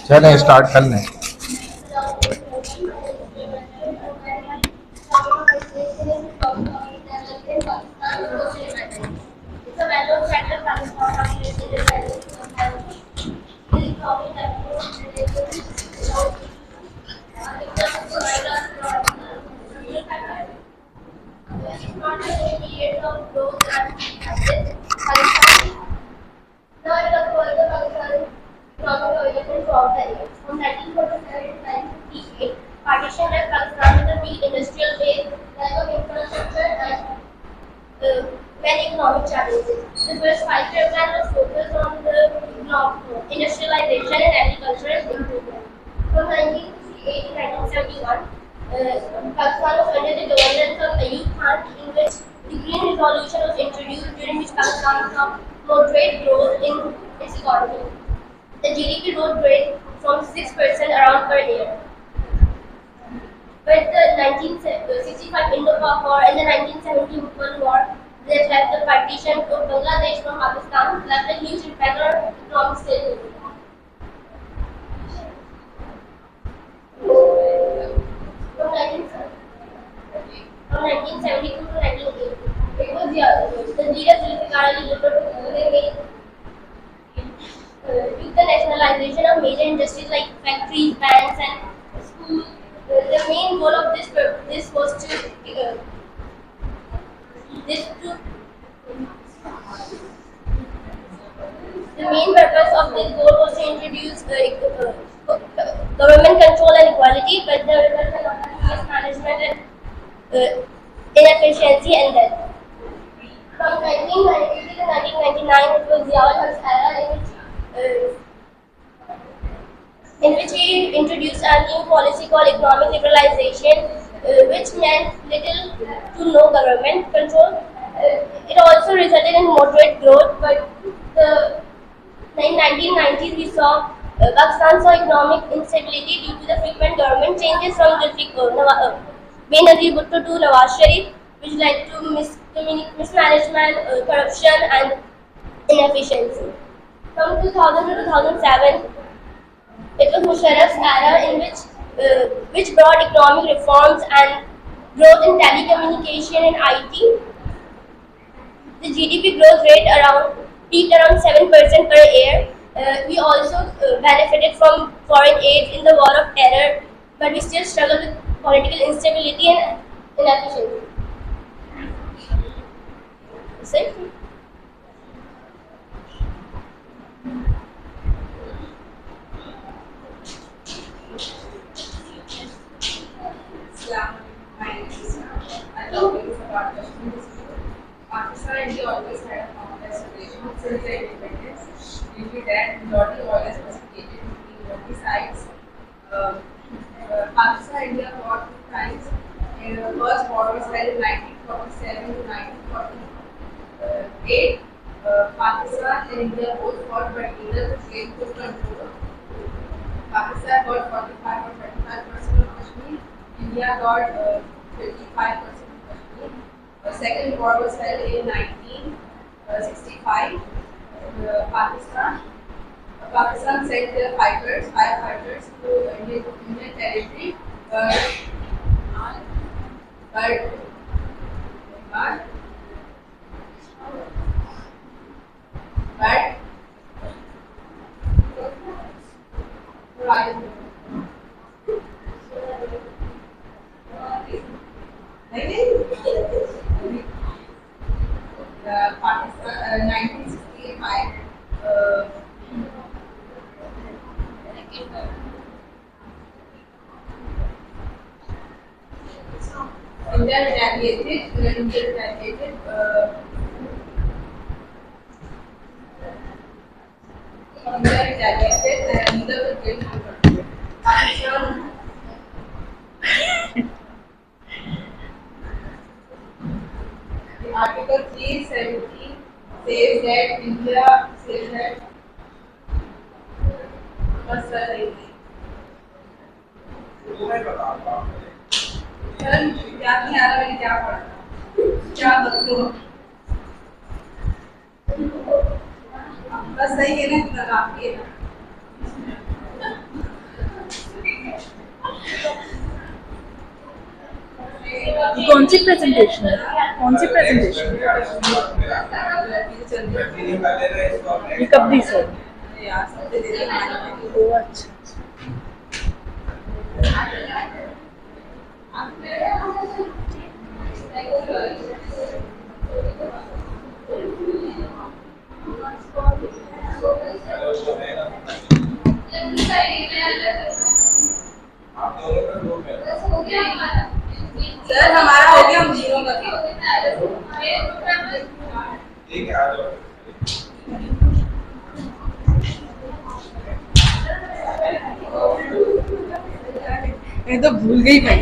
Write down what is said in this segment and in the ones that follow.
चलें स्टार्ट कर लें। Partition left Pakistan with a weak industrial base, lack of infrastructure, and many economic challenges. The first five-year plan was focused on the industrialization and agricultural improvement. From 1968 to 1971, Pakistan was under the governance of Ayub Khan, in which the Green Resolution was introduced, during which Pakistan saw moderate growth in its economy. The GDP growth rate from 6% around per year. But the 1965 Indo-Pak War and the 1970 Mughal War that left the partition of Bangladesh from Pakistan left a huge impact on economic stability. From 1972 to 1980, it was the leaders Zulfikar Ali Bhutto with the nationalization of major industries like factories, banks, and schools. The main goal of this was to the main purpose of this goal was to introduce government control and equality, but the result of mismanagement and inefficiency and debt. From 1990 to 1999, it was Ziaul Huq's era in which he introduced a new policy called economic liberalization, which meant little to no government control. It also resulted in moderate growth, but in 1990s we saw Pakistan saw economic instability due to the frequent government changes from Benazir Bhutto to Nawaz Sharif, which led to mismanagement, corruption, and inefficiency. From 2000 to 2007, it was Musharraf's era in which brought economic reforms and growth in telecommunication and IT. The GDP growth rate peaked around 7% per year. We also benefited from foreign aid in the war of terror, but we still struggle with political instability and inefficiency. That's it. My name is our topic is about Kashmir dispute. Pakistan and India always had a complex relation since their independence. Due to that, majority always precipitated between both the sides. Pakistan and India fought two times. The first war was held in 1947 to 1948. Pakistan and India both fought, but neither claimed full control. Pakistan got 45 or 35% of Kashmir. India got 55% of Kashmir. The second war was held in 1965. Pakistan sent their firefighters to Indian territory, but Pakistan 1965 India retaliated India retaliated and neither was gained to control. Pakistan. The Article 370 says that India says that बस कर रही थी। Sir याद नहीं आ रहा मैंने क्या पढ़ा क्या बदलूं बस सही है ना इतना काफी है कौन सी प्रेजेंटेशन है? कौन सी प्रेजेंटेशन? ये कब दी सर? ओ अच्छा। सर हमारा हो गया हम जीरो कर ठीक है आ जाओ मैं तो भूल गई भाई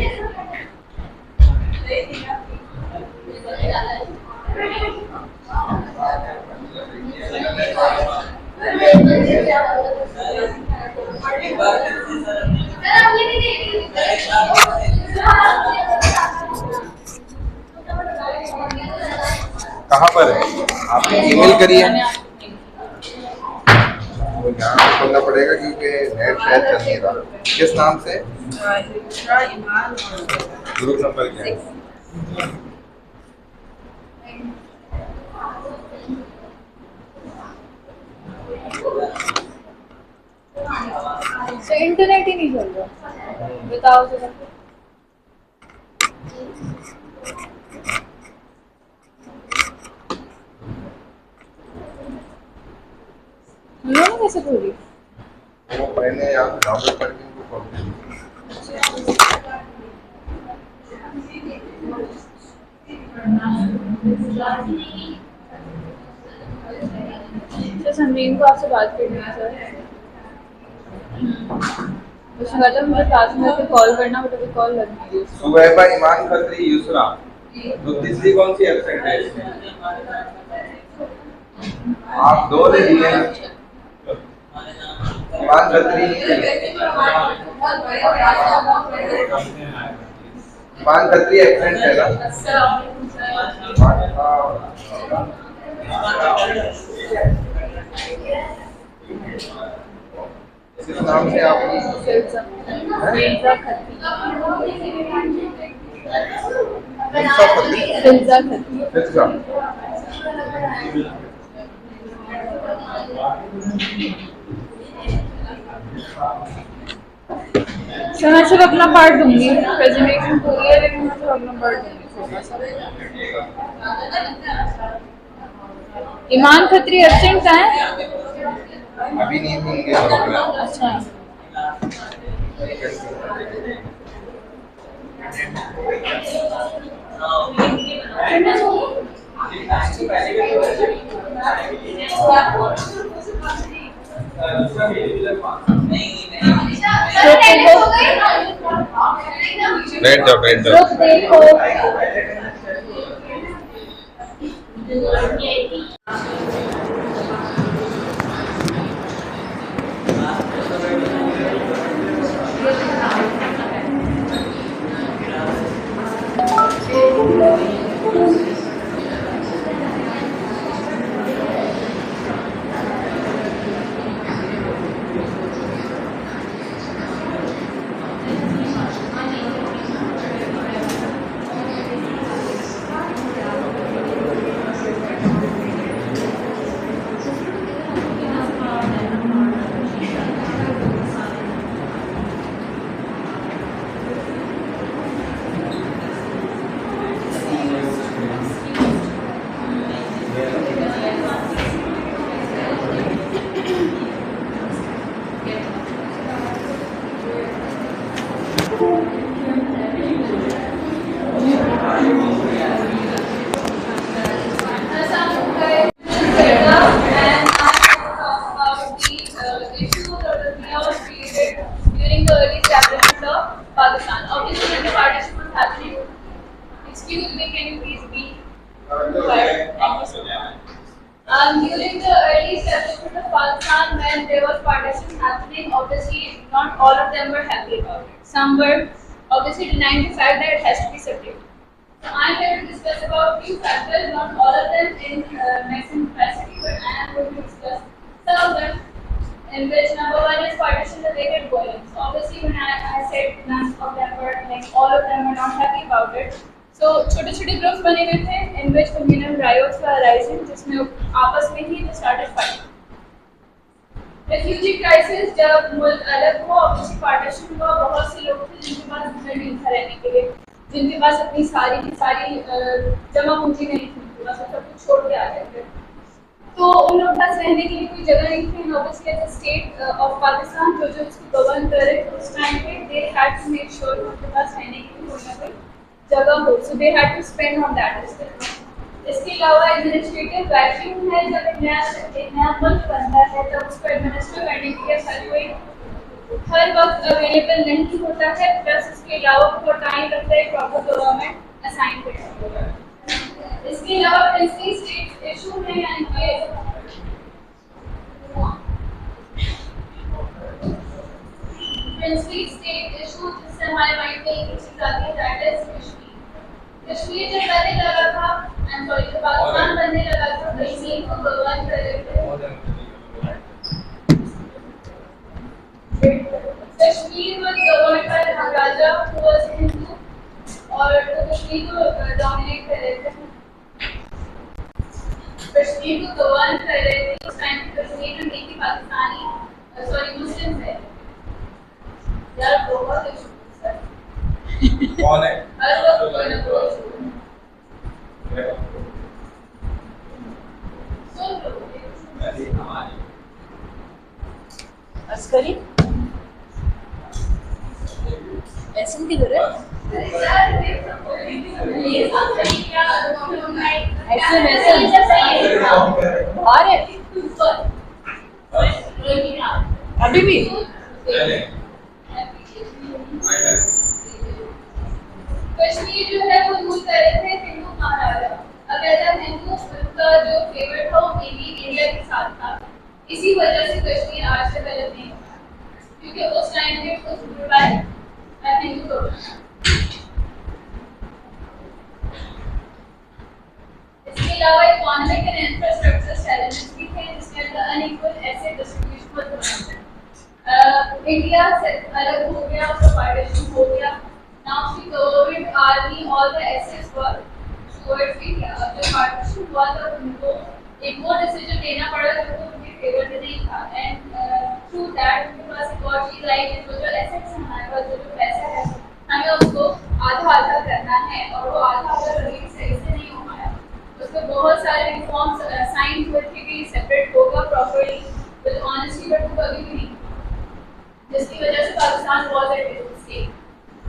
कहाँ पर है? आपने ईमेल करी है? वो यहाँ खोलना पड़ेगा क्योंकि नेट शायद चल नहीं रहा। किस नाम से? ग्रुप नंबर क्या है? इंटरनेट ही नहीं चल रहा। बताओ जरा। उन्होंने कैसे खोली? वो मैंने यहाँ डाउनलोड करके उनको खोल दिया। सर संदीप को आपसे बात करनी है सर। उसने कहा था मुझे क्लास में आके कॉल करना बट अभी कॉल लग नहीं रही। सुबैबा ईमान खत्री यूसरा तो तीसरी कौन सी एब्सेंट है इसमें? आप दो ले दिए हैं। ईमान खत्री ईमान खत्री एब्सेंट है ना? किस नाम से आप? फिल्जा खत्री। फिल्जा खत्री। फिल्जा। सर मैं सिर्फ अपना पार्ट दूंगी। प्रेजेंटेशन पूरी है लेकिन मैं सिर्फ अपना पार्ट दूंगी थोड़ा सा। ईमान खत्री एब्सेंट है? अभी नहीं होंगे। अच्छा। बैठ जाओ बैठ जाओ। देखो partition happening, obviously not all of them were happy about it. Some were obviously denying the fact that it has to be separate. So I'm here to discuss about few factors, not all of them in maximum capacity, but I am going to discuss some of them. In which number one is partition related bullying. So obviously when I said none of them were, like all of them were not happy about it. So छोटे-छोटे groups बने हुए थे in which communal riots were arising, जिसमें आपस में ही they started fighting. Refugee crisis जब मुल्क अलग हुआ, obviously partition हुआ, बहुत से लोग थे जिनके पास घर नहीं था रहने के लिए, जिनके पास अपनी सारी जमा पूंजी नहीं थी, बस सब कुछ छोड़ के आ गए थे. तो उन लोगों के पास रहने के लिए कोई जगह नहीं थी. Obviously as a state of Pakistan जो उसको गवर्न कर रहे थे उस टाइम पे they had to make sure उनके पास रहने के लिए कोई ना कोई जगह हो. So they had to spend on that. इसके अलावा एडमिनिस्ट्रेटिव वैक्यूम है. जब एक नया मुल्क बनता है तब उसको एडमिनिस्ट्रेट करने के लिए हर वक्त अवेलेबल नहीं होता है. प्लस इसके अलावा बहुत टाइम लगता है प्रॉपर गवर्नमेंट असाइन करने के. इसके अलावा प्रिंसली स्टेट इशू है, यानी कि प्रिंसली स्टेट इशू जिससे हमारे माइंड में एक चीज आती है दैट इज कश्मीर. कश्मीर जब बनने लगा था, आई एम सॉरी, जब पाकिस्तान बनने लगा था कश्मीर को गवर्न कर रहे थे. Kashmir was governed by Maharaja who was Hindu और कश्मीर को डोमिनेट कर रहे थे. कश्मीर को गवर्न कर रहे थे उस टाइम पे. कश्मीर में नहीं थी पाकिस्तानी, सॉरी मुस्लिम थे. यार बहुत इशू सर. कौन है? हर वक्त कोई ना कोई इशू. सुन लो अस्करी ऐसे नहीं कर रहे. अभी भी कश्मीर जो है वो रूल कर रहे थे हिंदू महाराजा. अब ऐसा हिंदू का जो फेवरेट था वो मेनली इंडिया के साथ था. इसी वजह से कश्मीर आज तक अलग नहीं हुआ, क्योंकि उस टाइम पे उसको हिंदू गवर्नमेंट. इसके अलावा इकोनॉमिक एंड इंफ्रास्ट्रक्चर चैलेंजेस भी थे जिसके अंदर unequal asset distribution was India से अलग हो गया, उसका पार्टीशन हो गया. Now see government army all the assets were towards India. अब जब पार्टीशन हुआ था उनको एक वो डिसीजन लेना पड़ा जो उनके फेवर में नहीं था. एंड थ्रू दैट उनके पास एक और चीज आई कि जो एसेट्स हैं हमारे पास, जो पैसा है हमें उसको आधा आधा करना है. और वो आधा अगर अभी सही से नहीं हो पाया उसमें बहुत सारे रिफॉर्म्स साइन हुए थे कि सेपरेट होगा प्रॉपर्ली विद ऑनेस्टी, बट वो कभी भी नहीं, जिसकी वजह से Pakistan was at state.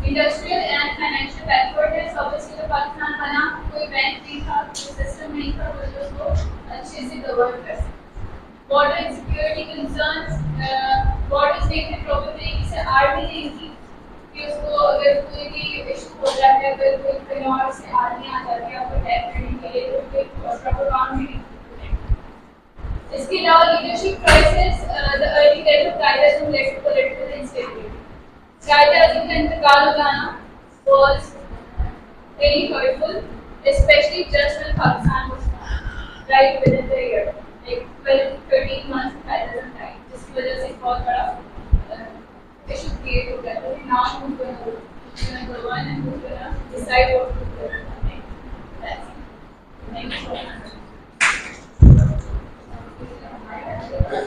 Industrial and financial backwardness. Obviously जब पाकिस्तान बना कोई बैंक नहीं था, कोई सिस्टम नहीं था जो उसको अच्छे से गवर्न कर सके. बॉर्डर इंसिक्योरिटी कंसर्न्स, बॉर्डर्स देखने प्रॉपर तरीके से आर्मी नहीं थी कि उसको अगर कोई भी इशू हो रहा है, अगर कोई कहीं से आर्मी आ जाती है आपको अटैक करने के लिए, तो कोई प्रॉपर काम नहीं. इसके अलावा leadership crisis. The early death of Quaid Azam led to political instability. Quaid Azam का इंतकाल हो जाना was very hurtful, specially just when Pakistan was right within the year, like 12-13 months Quaid Azam died, जिसकी वजह से बहुत बड़ा इशू क्रिएट हो गया था. Now who's going to govern and who's going to decide what to do. Thank you so much.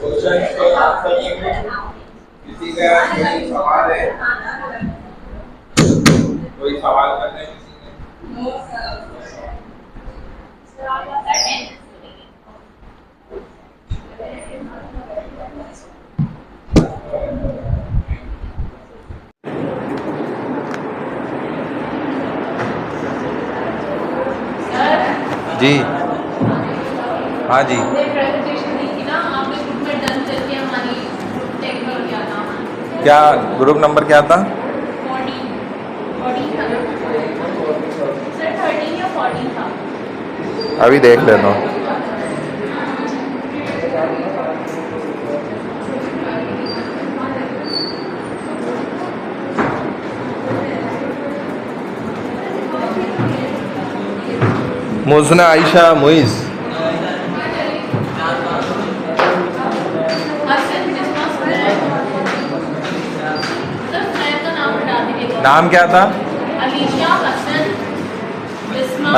Question का answer किसी का कोई सवाल है? कोई सवाल करने किसी ने? No sir. सर आप बता दें. जी हाँ जी. प्रेजेंटेशन दी थी ना आपने, ग्रुप में डन करके हमारी टेक कर दिया था. क्या ग्रुप नंबर क्या था? 14 था ना सर, 13 या 14 था. अभी देख लेना. मुजना आयशा मुइज। नाम क्या था?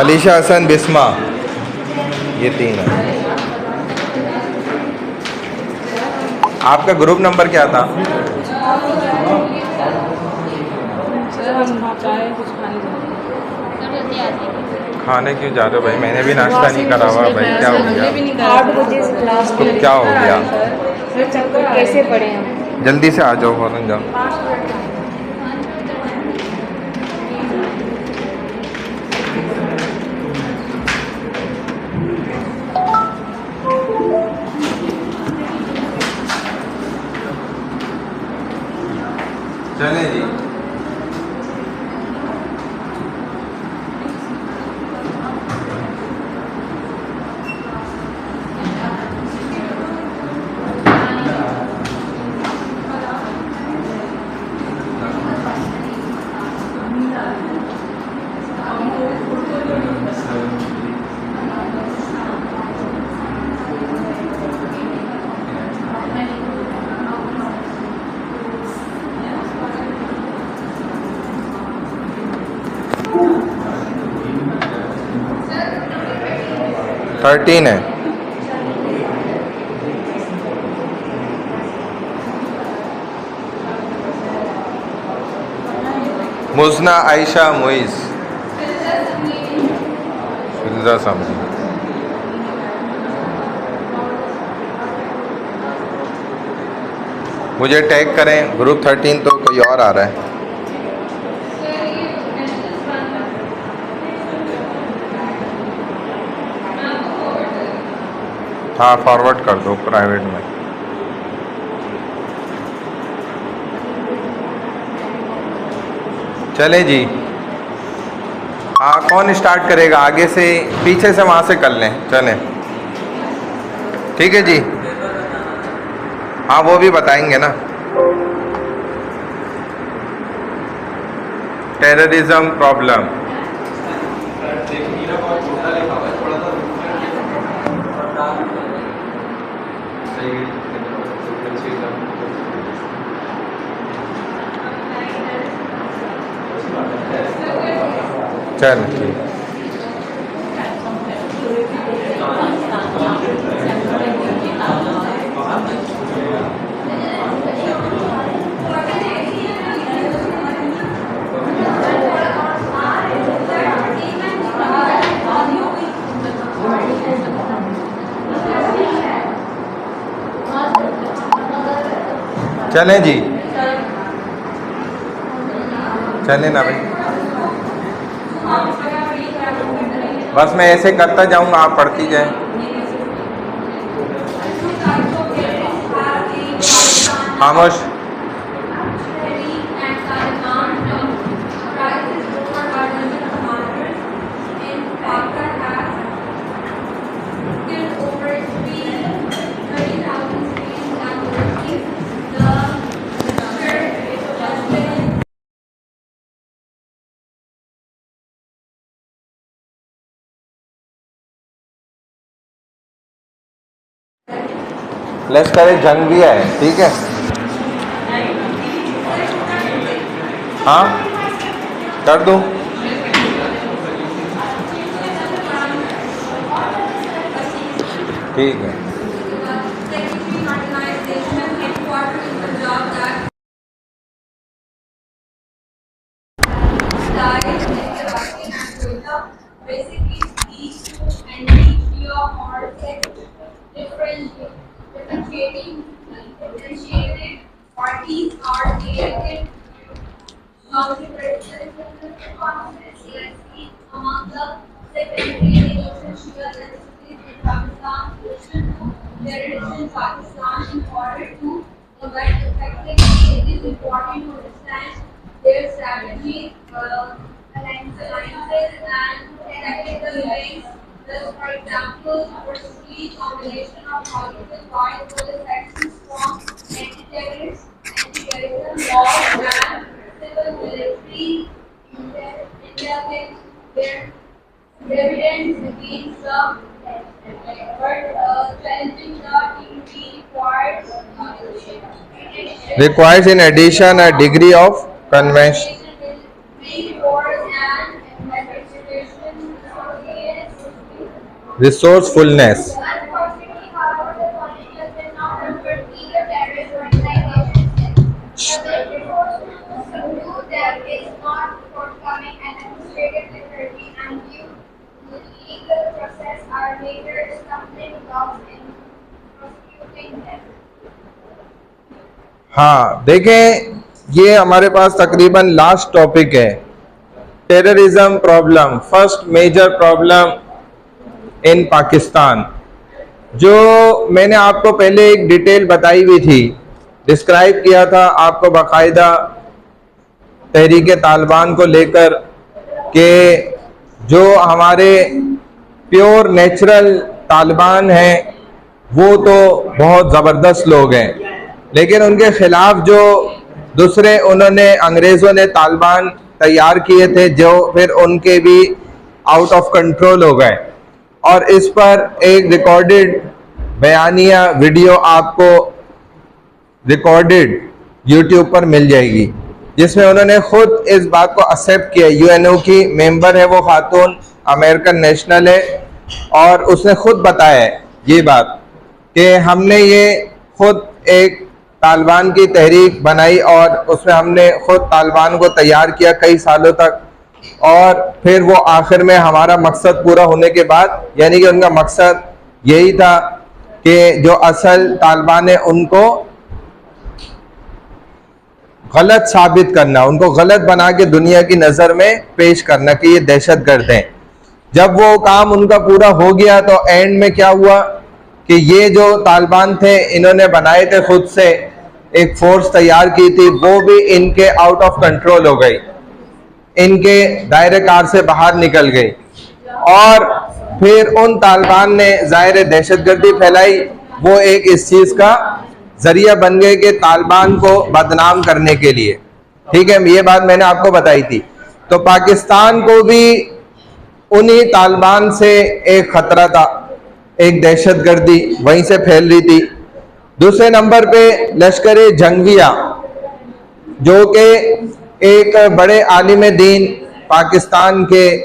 अलीशा हसन बिस्मा। ये 3 है। आपका ग्रुप नंबर क्या था? सर हम चाय कुछ खाने खाने क्यों जा रहे हो भाई? मैंने भी नाश्ता नहीं करा हुआ भाई, क्या हो गया? 8 बजे से क्लास तो क्या हो गया? सर चक्कर कैसे पड़े हम? जल्दी से आ जाओ, फौरन जाओ। चले जी। थर्टीन है। मुजना आयशा मुइज। फिल्जा समझी। मुझे टैग करें, ग्रुप 13 तो कोई और आ रहा है। हाँ फॉरवर्ड कर दो प्राइवेट में। चले जी। हाँ कौन स्टार्ट करेगा? आगे से, पीछे से, वहाँ से कर लें। चलें, ठीक है जी। हाँ वो भी बताएंगे ना। Terrorism problem. चल ठीक। चलें जी, चलें ना भाई। बस मैं ऐसे करता जाऊंगा, आप पढ़ती जाएं। खामोश। लश्कर जंगिया है, ठीक है। हाँ कर दूं? ठीक है। Basically speaks to any or differentiated parties are elected among the secondary essential necessities in Pakistan, Pakistan in order to combat effectively. It is important to understand their strategies, alliances, and tactical links. Thus, for example, for complete combination of political points for the sections from anti-terrorism laws and civil military intelligence, their dividends requires in addition a degree of convention resourcefulness. Unfortunately, however, the colonial did not convert either terrorist organizations. The efforts to subdue them is not forthcoming, and administrative difficulty and due legal process are major stumbling blocks in prosecuting them. हाँ देखें, ये हमारे पास तकरीबन last topic है, terrorism problem, first major problem in Pakistan. जो मैंने आपको पहले एक डिटेल बताई हुई थी, डिस्क्राइब किया था आपको बाकायदा तहरीक तालिबान को लेकर कि जो हमारे प्योर नेचुरल तालिबान हैं वो तो बहुत ज़बरदस्त लोग हैं, लेकिन उनके ख़िलाफ़ जो दूसरे उन्होंने अंग्रेज़ों ने तालिबान तैयार किए थे जो फिर उनके भी आउट ऑफ कंट्रोल हो गए। और इस पर एक रिकॉर्डेड बयानिया वीडियो आपको रिकॉर्डेड यूट्यूब पर मिल जाएगी, जिसमें उन्होंने खुद इस बात को एक्सेप्ट किया। यूएनओ की मेंबर है वो खातून, अमेरिकन नेशनल है, और उसने खुद बताया है ये बात कि हमने ये खुद एक तालिबान की तहरीक बनाई और उसमें हमने खुद तालिबान को तैयार किया कई सालों तक, और फिर वो आखिर में हमारा मकसद पूरा होने के बाद, यानी कि उनका मकसद यही था कि जो असल तालिबान है उनको गलत साबित करना, उनको गलत बना के दुनिया की नज़र में पेश करना कि ये दहशतगर्द हैं। जब वो काम उनका पूरा हो गया तो एंड में क्या हुआ कि ये जो तालिबान थे इन्होंने बनाए थे खुद से एक फोर्स तैयार की थी, वो भी इनके आउट ऑफ कंट्रोल हो गई, इनके दायरे कार से बाहर निकल गई, और फिर उन तालिबान ने ज़ाहिर दहशतगर्दी फैलाई। वो एक इस चीज़ का जरिया बन गए कि तालिबान को बदनाम करने के लिए। ठीक है, ये बात मैंने आपको बताई थी। तो पाकिस्तान को भी उन्हीं तालिबान से एक खतरा था, एक दहशतगर्दी वहीं से फैल रही थी। दूसरे नंबर पे लश्कर जंगविया, जो कि एक बड़े आलिम दीन पाकिस्तान के,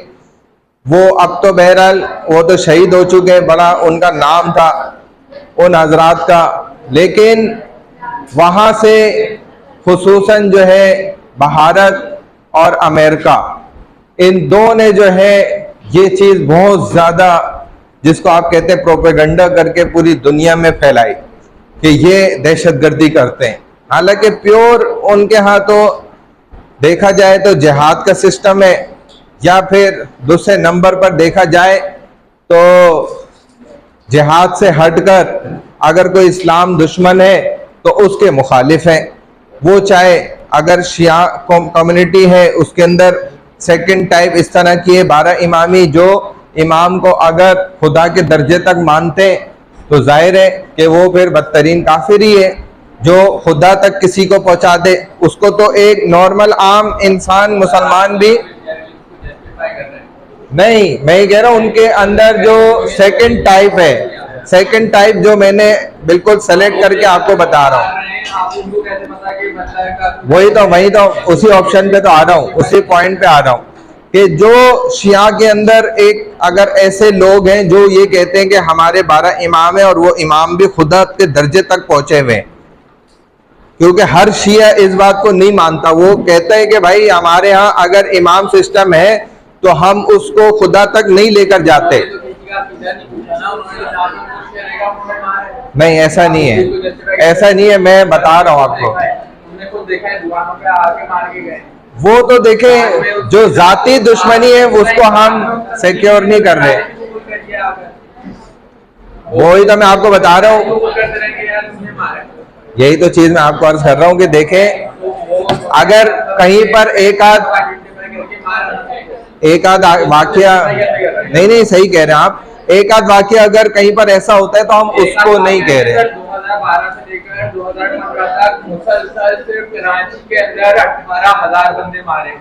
वो अब तो बहरहाल वो तो शहीद हो चुके हैं, बड़ा उनका नाम था उन हजरात का, लेकिन वहाँ से खुसूसन जो है भारत और अमेरिका, इन दो ने जो है ये चीज़ बहुत ज़्यादा, जिसको आप कहते हैं प्रोपेगेंडा करके पूरी दुनिया में फैलाई कि ये दहशतगर्दी करते हैं। हालांकि प्योर उनके यहाँ तो देखा जाए तो जिहाद का सिस्टम है, या फिर दूसरे नंबर पर देखा जाए तो जिहाद से हटकर अगर कोई इस्लाम दुश्मन है तो उसके मुखालिफ हैं। वो चाहे अगर शिया कम्युनिटी है उसके अंदर सेकंड टाइप इस तरह की है 12 इमामी, जो इमाम को अगर खुदा के दर्जे तक मानते तो जाहिर है कि वो फिर बदतरीन काफिर ही है। जो खुदा तक किसी को पहुंचा दे उसको तो एक नॉर्मल आम इंसान मुसलमान भी नहीं, मैं ये कह रहा हूँ उनके अंदर जो सेकंड टाइप है, सेकंड टाइप जो मैंने बिल्कुल सेलेक्ट करके आपको बता रहा हूँ, वही तो उसी ऑप्शन पे तो आ रहा हूँ, उसी पॉइंट पे आ रहा हूँ कि जो शिया के अंदर एक अगर ऐसे लोग हैं जो ये कहते हैं कि हमारे 12 इमाम हैं और वो इमाम भी खुदा के दर्जे तक पहुंचे हुए हैं, क्योंकि हर शिया इस बात को नहीं मानता। वो कहता है कि भाई हमारे यहाँ अगर इमाम सिस्टम है तो हम उसको खुदा तक नहीं लेकर जाते। नहीं, ऐसा नहीं है, ऐसा नहीं है, मैं बता रहा हूँ आपको। वो तो देखें जो जाती दुश्मनी है उसको हम सिक्योर नहीं कर रहे, वही तो मैं आपको बता रहा हूँ। यही तो चीज मैं आपको अर्ज कर रहा हूँ कि देखें अगर कहीं पर एक आध वाकया, नहीं सही कह रहे हैं आप, एक आध वाकया अगर कहीं पर ऐसा होता है तो हम उसको नहीं कह रहे। 2012 से लेकर 2018 तक मुसलसल सिर्फ कराची के अंदर 18,000 बंदे मारे,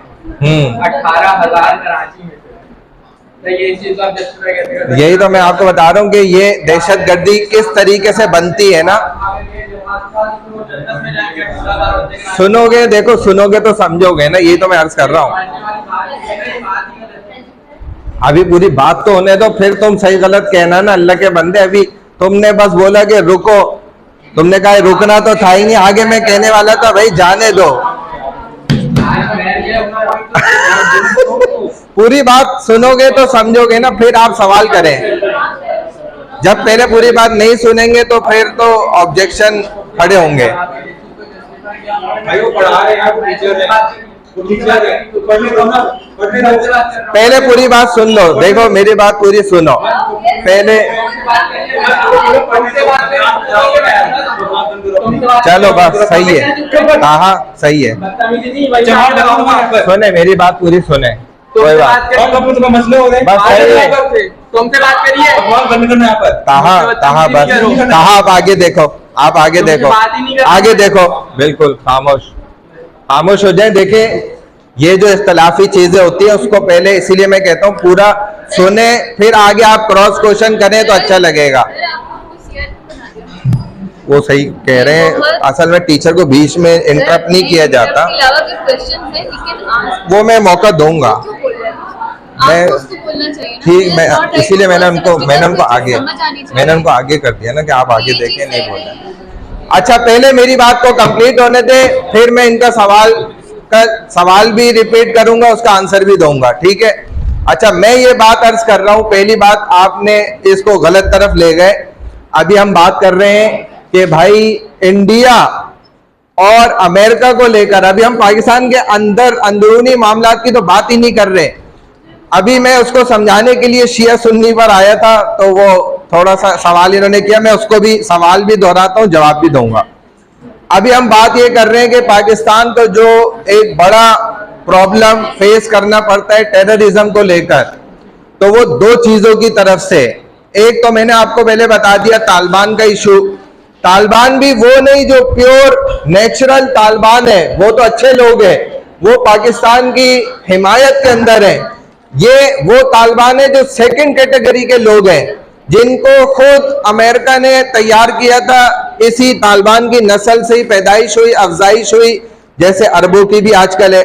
18,000 कराची में। तो ये चीज आप जस्टिफाई कैसे? यही तो मैं आपको बता रहा हूँ कि ये दहशतगर्दी किस तरीके से बनती है ना। सुनोगे, देखो सुनोगे तो समझोगे ना, ये तो मैं अर्ज कर रहा हूँ। अभी पूरी बात तो होने दो, फिर तुम सही गलत कहना ना, अल्लाह के बंदे। अभी तुमने बस बोला कि रुको, तुमने कहा रुकना तो था ही नहीं, आगे मैं कहने वाला था भाई जाने दो। पूरी बात सुनोगे तो समझोगे ना, फिर आप सवाल करें। जब पहले पूरी बात नहीं सुनेंगे तो फिर तो ऑब्जेक्शन खड़े होंगे। भाई वो पढ़ा रहे हैं, वो टीचर है, वो टीचर है, तो पढ़ने दो ना, पढ़ने दो। पहले पूरी बात सुन लो, देखो मेरी बात पूरी सुनो पहले। चलो बस सही है, कहा सही है। सुने मेरी बात पूरी सुने, कोई बात मसले हो रहे बस सही है। तुमसे बात करिए, बंद करना यहाँ पर। कहा बस कहा, आप आगे देखो, आप आगे देखो, आगे देखो, बिल्कुल खामोश खामोश हो जाए। देखे ये जो इख्तलाफी चीजें होती है उसको पहले, इसीलिए मैं कहता हूँ पूरा सुने, फिर आगे आप क्रॉस क्वेश्चन करें तो अच्छा लगेगा। वो सही कह रहे हैं, असल में टीचर को बीच में इंटरप्ट नहीं किया जाता, वो मैं मौका दूंगा। मैं ठीक, मैं इसीलिए मैंने उनको आगे कर दिया ना कि आप आगे देखें, नहीं बोले। अच्छा पहले मेरी बात को कंप्लीट होने दे, फिर मैं इनका सवाल भी रिपीट करूंगा, उसका आंसर भी दूंगा, ठीक है। अच्छा मैं ये बात अर्ज कर रहा हूं, पहली बात आपने इसको गलत तरफ ले गए। अभी हम बात कर रहे हैं कि भाई इंडिया और अमेरिका को लेकर, अभी हम पाकिस्तान के अंदर अंदरूनी मामला की तो बात ही नहीं कर रहे। अभी मैं उसको समझाने के लिए शिया सुन्नी पर आया था, तो वो थोड़ा सा सवाल इन्होंने किया, मैं उसको भी सवाल भी दोहराता हूँ, जवाब भी दूंगा। अभी हम बात ये कर रहे हैं कि पाकिस्तान को जो एक बड़ा प्रॉब्लम फेस करना पड़ता है टेररिज्म को लेकर, तो वो दो चीजों की तरफ से। एक तो मैंने आपको पहले बता दिया तालिबान का इशू। तालिबान भी वो नहीं जो प्योर नेचुरल तालिबान है, वो तो अच्छे लोग हैं, वो पाकिस्तान की हिमायत के अंदर है। ये वो तालिबान है जो सेकंड कैटेगरी के लोग हैं, जिनको खुद अमेरिका ने तैयार किया था। इसी तालिबान की नस्ल से ही पैदाइश हुई, अफजाइश हुई, जैसे अरबों की भी आजकल है।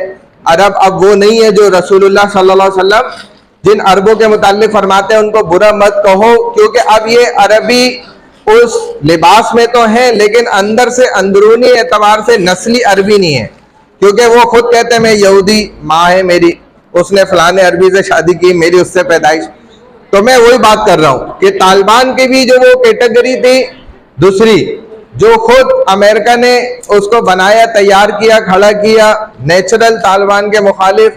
अरब अब वो नहीं है जो रसूलुल्लाह सल्लल्लाहु अलैहि वसल्लम जिन अरबों के मुताल्लिक फरमाते हैं उनको बुरा मत कहो, क्योंकि अब ये अरबी उस लिबास में तो है, लेकिन अंदर से अंदरूनी एतबार से नस्ली अरबी नहीं है। क्योंकि वो खुद कहते हैं मैं यहूदी, माँ है मेरी, उसने फलाने अरबी से शादी की, मेरी उससे पैदाइश। तो मैं वही बात कर रहा हूं कि तालिबान की भी जो वो कैटेगरी थी दूसरी, जो खुद अमेरिका ने उसको बनाया, तैयार किया, खड़ा किया, नेचुरल तालिबान के मुखालिफ,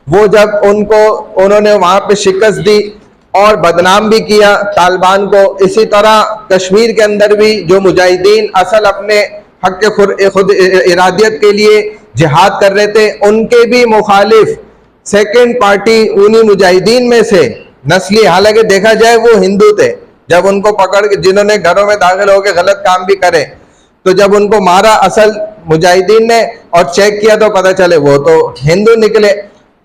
वो जब उन्होंने वहां पे शिकस्त दी और बदनाम भी किया तालिबान को। इसी तरह कश्मीर के अंदर भी जो मुजाहिदीन असल अपने हक के खुद इरादियत के लिए जिहाद कर रहे थे, उनके भी मुखालिफ सेकंड पार्टी उन्हीं मुजाहिदीन में से नस्ली, हालांकि देखा जाए वो हिंदू थे, जब उनको पकड़ के जिन्होंने घरों में दाखिल होकर गलत काम भी करे, तो जब उनको मारा असल मुजाहिदीन ने और चेक किया तो पता चले वो तो हिंदू निकले।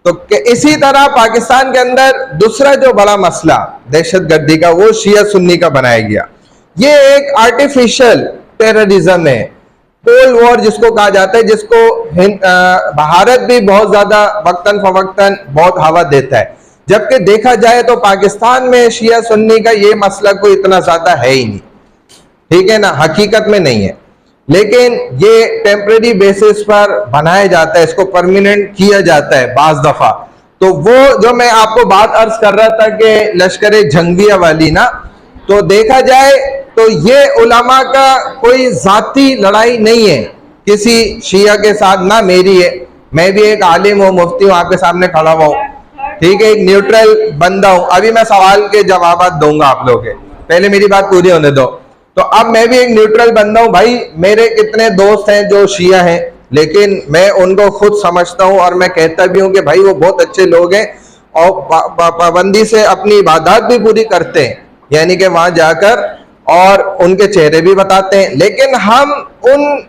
तो इसी तरह पाकिस्तान के अंदर दूसरा जो बड़ा मसला दहशतगर्दी का, वो शिया सुन्नी का बनाया गया। ये एक आर्टिफिशियल टेररिज्म है, कोल्ड वॉर जिसको कहा जाता है, जिसको भारत भी बहुत ज्यादा वक्तन फवक्तन बहुत हवा देता है, जबकि देखा जाए तो पाकिस्तान में शिया सुन्नी का ये मसला कोई इतना ज्यादा है ही नहीं, ठीक है ना, हकीकत में नहीं है। लेकिन ये टेम्परेरी बेसिस पर बनाया जाता है, इसको परमानेंट किया जाता है बाज दफा। तो वो जो मैं आपको बात अर्ज कर रहा था कि लश्कर जंगिया वाली ना, तो देखा जाए तो ये उलमा का कोई जाती लड़ाई नहीं है किसी शिया के साथ, ना मेरी है। मैं भी एक आलिम हूँ, मुफ्ती हूँ, आपके सामने खड़ा हुआ हूँ, ठीक है, एक न्यूट्रल बंदा हूँ। अभी मैं सवाल के जवाब दूंगा आप लोग के, पहले मेरी बात पूरी होने दो। तो अब मैं भी एक न्यूट्रल बंदा हूँ भाई, मेरे कितने दोस्त हैं जो शिया हैं, लेकिन मैं उनको खुद समझता हूँ और मैं कहता भी हूँ कि भाई वो बहुत अच्छे लोग हैं और पाबंदी से अपनी इबादत भी पूरी करते हैं, यानी कि वहां जाकर और उनके चेहरे भी बताते हैं। लेकिन हम उन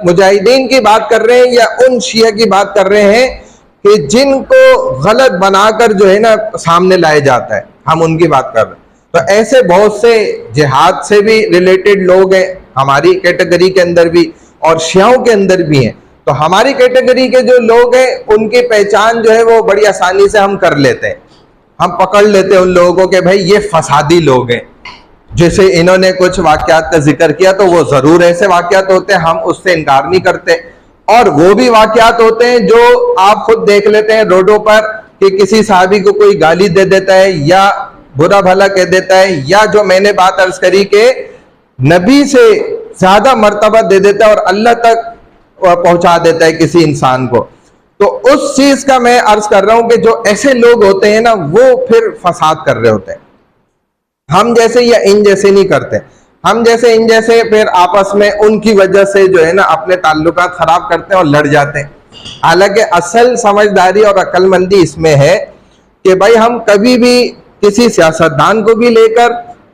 मुजाहिदीन की बात कर रहे हैं या उन शिया की बात कर रहे हैं कि जिनको गलत बनाकर जो है ना सामने लाया जाता है, हम उनकी बात कर रहे हैं। तो ऐसे बहुत से जिहाद से भी रिलेटेड लोग हैं हमारी कैटेगरी के अंदर भी और शियाओं के अंदर भी हैं। तो हमारी कैटेगरी के जो लोग हैं उनकी पहचान जो है वो बड़ी आसानी से हम कर लेते हैं, हम पकड़ लेते हैं उन लोगों को कि भाई ये फसादी लोग हैं। जैसे इन्होंने कुछ वाकयात का जिक्र किया तो वो जरूर ऐसे वाकयात होते हैं, हम उससे इनकार नहीं करते। और वो भी वाकयात होते हैं जो आप खुद देख लेते हैं रोडों पर कि किसी साहबी को कोई गाली दे देता है या बुरा भला कह देता है, या जो मैंने बात अर्ज करी कि नबी से ज्यादा मर्तबा दे देता है और अल्लाह तक पहुंचा देता है किसी इंसान को। तो उस चीज का मैं अर्ज कर रहा हूं कि जो ऐसे लोग होते हैं ना वो फिर फसाद कर रहे होते हैं। हम जैसे या इन जैसे नहीं करते, हम जैसे इन जैसे फिर आपस में उनकी वजह से जो है ना अपने ताल्लुकात खराब करते हैं और लड़ जाते हैं। हालांकि असल समझदारी और अक्लमंदी इसमें है कि भाई हम कभी भी किसी सियासतदान को भी लेकर,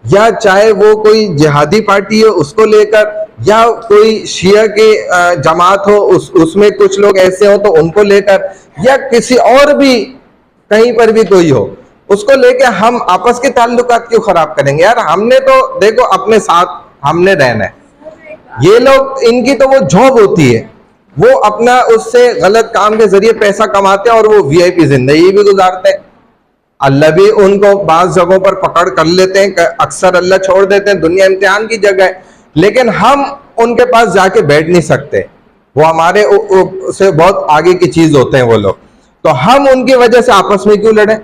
या चाहे वो कोई जिहादी पार्टी हो उसको लेकर, या कोई शिया की जमात हो उसमें कुछ लोग ऐसे हो तो उनको लेकर, या किसी और भी कहीं पर भी कोई हो उसको लेके हम आपस के ताल्लुकात क्यों खराब करेंगे यार। हमने तो देखो अपने साथ हमने रहना है। ये लोग इनकी तो वो जॉब होती है, वो अपना उससे गलत काम के जरिए पैसा कमाते हैं और वो वीआईपी जिंदगी भी गुजारते हैं। अल्लाह भी उनको बाज़ जगहों पर पकड़ कर लेते हैं, अक्सर अल्लाह छोड़ देते हैं, दुनिया इम्तिहान की जगह है। लेकिन हम उनके पास जाके बैठ नहीं सकते, वो हमारे से बहुत आगे की चीज होते हैं वो लोग। तो हम उनकी वजह से आपस में क्यों लड़े।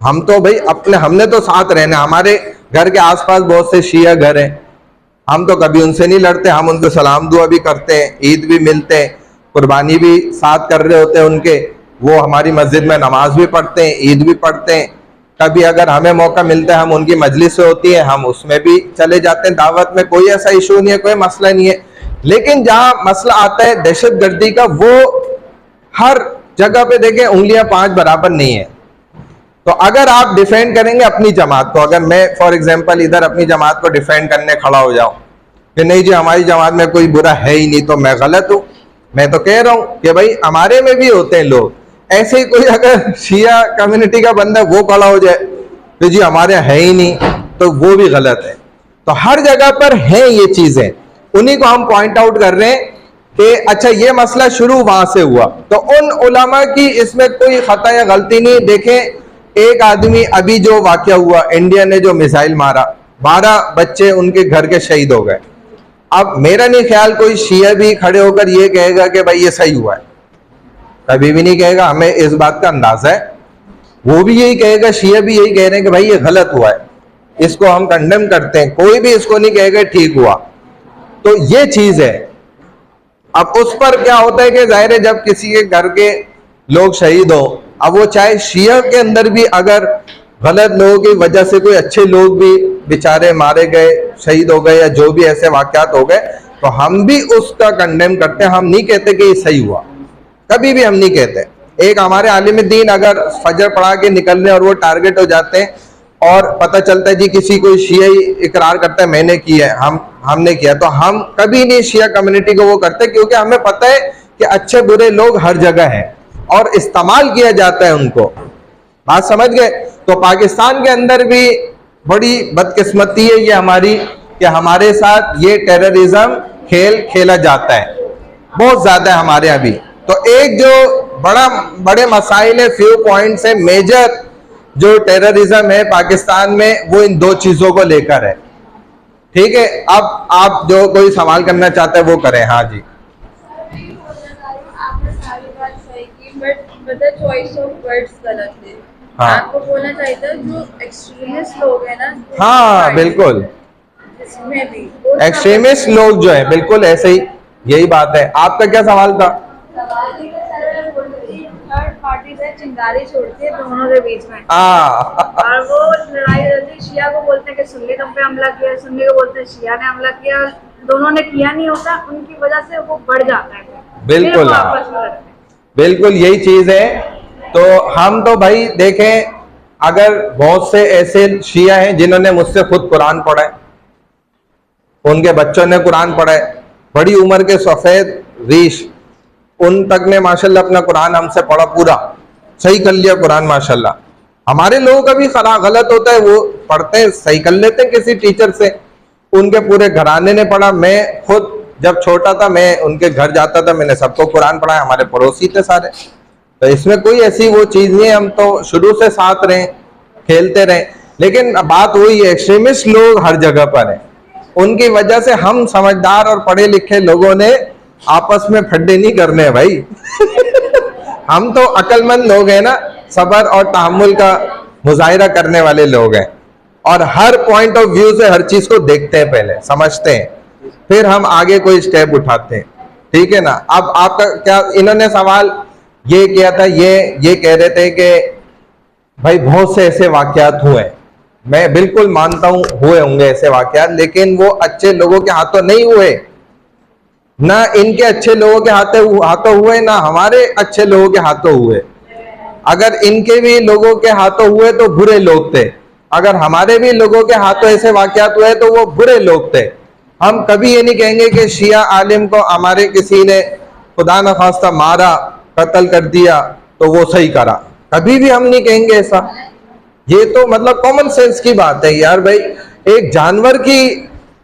हम तो भाई अपने हमने तो साथ रहना। हमारे घर के आसपास बहुत से शिया घर हैं, हम तो कभी उनसे नहीं लड़ते, हम उनको सलाम दुआ भी करते हैं, ईद भी मिलते हैं, कुर्बानी भी साथ कर रहे होते हैं उनके, वो हमारी मस्जिद में नमाज भी पढ़ते हैं, ईद भी पढ़ते हैं। कभी अगर हमें मौका मिलता है हम उनकी मजलिस होती है हम उसमें भी चले जाते हैं, दावत में कोई ऐसा इशू नहीं है, कोई मसला नहीं है। लेकिन जहां मसला आता है दहशतगर्दी का, वो हर जगह पे देखें उंगलियां पांच बराबर नहीं है। तो अगर आप डिफेंड करेंगे अपनी जमात को, अगर मैं फॉर एग्जांपल इधर अपनी जमात को डिफेंड करने खड़ा हो जाऊं कि नहीं जी हमारी जमात में कोई बुरा है ही नहीं, तो मैं गलत हूं। मैं तो कह रहा हूं कि भाई हमारे में भी होते हैं लोग ऐसे ही। कोई अगर शिया कम्युनिटी का बंदा वो खड़ा हो जाए तो जी हमारे यहाँ है ही नहीं, तो वो भी गलत है। तो हर जगह पर है ये चीजें, उन्हीं को हम पॉइंट आउट कर रहे हैं कि अच्छा ये मसला शुरू वहां से हुआ। तो उन उलमा की इसमें कोई खता या गलती नहीं। देखें एक आदमी अभी जो वाकया हुआ, इंडिया ने जो मिसाइल मारा, 12 बच्चे उनके घर के शहीद हो गए। अब मेरा नहीं ख्याल कोई शिया भी खड़े होकर ये कहेगा कि भाई ये सही हुआ है, कभी भी नहीं कहेगा। हमें इस बात का अंदाजा है, वो भी यही कहेगा, शिया भी यही कह रहे हैं कि भाई ये गलत हुआ है, इसको हम कंडेम करते हैं। कोई भी इसको नहीं कहेगा ठीक हुआ। तो ये चीज है। अब उस पर क्या होता है कि जाहिर है जब किसी के घर के लोग शहीद हो, अब वो चाहे शिया के अंदर भी अगर गलत लोगों की वजह से कोई अच्छे लोग भी बेचारे मारे गए, शहीद हो गए, या जो भी ऐसे वाकयात हो गए, तो हम भी उसका कंडेम करते हैं। हम नहीं कहते कि ये सही हुआ, कभी भी हम नहीं कहते। एक हमारे आलिम दीन अगर फजर पढ़ा के निकल रहे और वो टारगेट हो जाते हैं और पता चलता है जी किसी कोई शिया इकरार करता है मैंने किया है, हमने किया, तो हम कभी नहीं शिया कम्युनिटी को वो करते, क्योंकि हमें पता है कि अच्छे बुरे लोग हर जगह हैं और इस्तेमाल किया जाता है उनको। बात समझ गए। तो पाकिस्तान के अंदर भी बड़ी बदकिस्मती है ये हमारी कि हमारे साथ ये टेररिज्म खेल खेला जाता है, बहुत ज्यादा है हमारे यहाँ भी। तो एक जो बड़े मसाइल है, फ्यू पॉइंट्स है, मेजर जो टेररिज्म है पाकिस्तान में, वो इन दो चीजों को लेकर है। ठीक है, अब आप जो कोई सवाल करना चाहते हैं वो करें। हाँ जी। आपने सारी बात सही की, बट चॉइस ऑफ वर्ड्स गलत है। हाँ। आपको बोलना चाहिए था जो एक्सट्रीमिस्ट लोग हैं ना, हाँ बिल्कुल, इसमें भी एक्सट्रीमिस्ट लोग जो है बिल्कुल ऐसे ही, यही बात है। आपका क्या सवाल था? थर्ड पार्टी से चिंगारी छोड़ती है दोनों के बीच में, हाँ और वो लड़ाई रहती है। शिया को बोलते हैं कि सुन्नी तुम पे हमला किया, सुन्नी को बोलते हैं शिया ने हमला किया, और दोनों ने किया नहीं होता, उनकी वजह से वो बढ़ जाता है। बिल्कुल, फिर वो आपस में लड़ते हैं। बिल्कुल यही चीज है। तो हम तो भाई देखें, अगर बहुत से ऐसे शिया हैं जिन्होंने मुझसे खुद कुरान पढ़ा है, उनके बच्चों ने कुरान पढ़ा है, बड़ी उम्र के सफेद रीश, उन तक ने माशाल्लाह अपना कुरान हमसे पढ़ा, पूरा सही कर लिया कुरान माशाल्लाह। हमारे लोगों का भी गलत होता है, वो पढ़ते हैं सही कर लेते हैं किसी टीचर से, उनके पूरे घराने ने पढ़ा। मैं खुद जब छोटा था मैं उनके घर जाता था, मैंने सबको कुरान पढ़ाया, हमारे पड़ोसी थे सारे, तो इसमें कोई ऐसी वो चीज नहीं है, हम तो शुरू से साथ रहे, खेलते रहे। लेकिन बात वही है, एक्सट्रीमिस्ट लोग हर जगह पर हैं, उनकी वजह से हम समझदार और पढ़े लिखे लोगों ने आपस में फड्डे नहीं करने हैं भाई। हम तो अक्लमंद लोग हैं ना, सब्र और तहम्मुल का मुजाहिरा करने वाले लोग हैं, और हर पॉइंट ऑफ व्यू से हर चीज को देखते हैं, पहले समझते हैं, फिर हम आगे कोई स्टेप उठाते हैं। ठीक है ना। अब आपका क्या, इन्होंने सवाल ये किया था, ये कह रहे थे कि भाई बहुत से ऐसे वाकयात हुए, मैं बिल्कुल मानता हूं हुए होंगे ऐसे वाकयात, लेकिन वो अच्छे लोगों के हाथों नहीं हुए, ना इनके अच्छे लोगों के हाथों हुए, ना हमारे अच्छे लोगों के हाथों हुए। अगर इनके भी लोगों के हाथों हुए तो बुरे लोग थे, अगर हमारे भी लोगों के हाथों ऐसे वाकयात हुए तो वो बुरे लोग थे। हम कभी ये नहीं कहेंगे कि शिया आलिम को हमारे किसी ने खुदा न खास्ता मारा, कत्ल कर दिया तो वो सही करा, कभी भी हम नहीं कहेंगे ऐसा। ये तो मतलब कॉमन सेंस की बात है यार भाई, एक जानवर की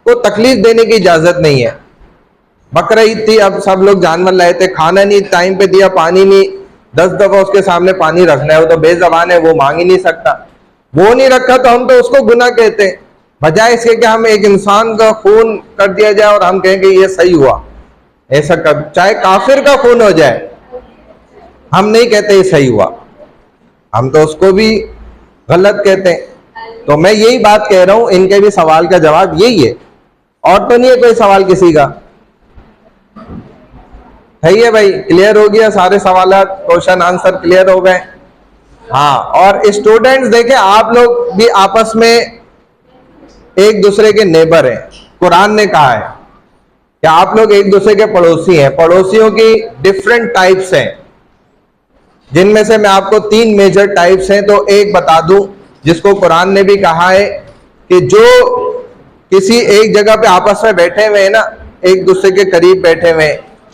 को तकलीफ देने की इजाजत नहीं है। बकरा ईद थी, अब सब लोग जानवर लाए थे, खाना नहीं टाइम पे दिया, पानी नहीं, 10 दफा उसके सामने पानी रखना है, वो तो बेजबान है, वो मांग ही नहीं सकता, वो नहीं रखा तो हम तो उसको गुनाह कहते हैं। बजाय इसके कि हम एक इंसान का खून कर दिया जाए और हम कहेंगे ये सही हुआ, ऐसा कर, चाहे काफिर का खून हो जाए, हम नहीं कहते ये सही हुआ, हम तो उसको भी गलत कहते हैं। तो मैं यही बात कह रहा हूं, इनके भी सवाल का जवाब यही है, और तो नहीं है कोई सवाल किसी का। है ये भाई, क्लियर हो गया सारे सवाल, क्वेश्चन आंसर क्लियर हो गए। हाँ, और स्टूडेंट्स देखें, आप लोग भी आपस में एक दूसरे के नेबर हैं। कुरान ने कहा है कि आप लोग एक दूसरे के पड़ोसी हैं। पड़ोसियों की डिफरेंट टाइप्स हैं, जिनमें से मैं आपको 3 मेजर टाइप्स हैं तो एक बता दूं, जिसको कुरान ने भी कहा है कि जो किसी एक जगह पे आपस में बैठे हुए हैं ना, एक दूसरे के करीब बैठे हुए,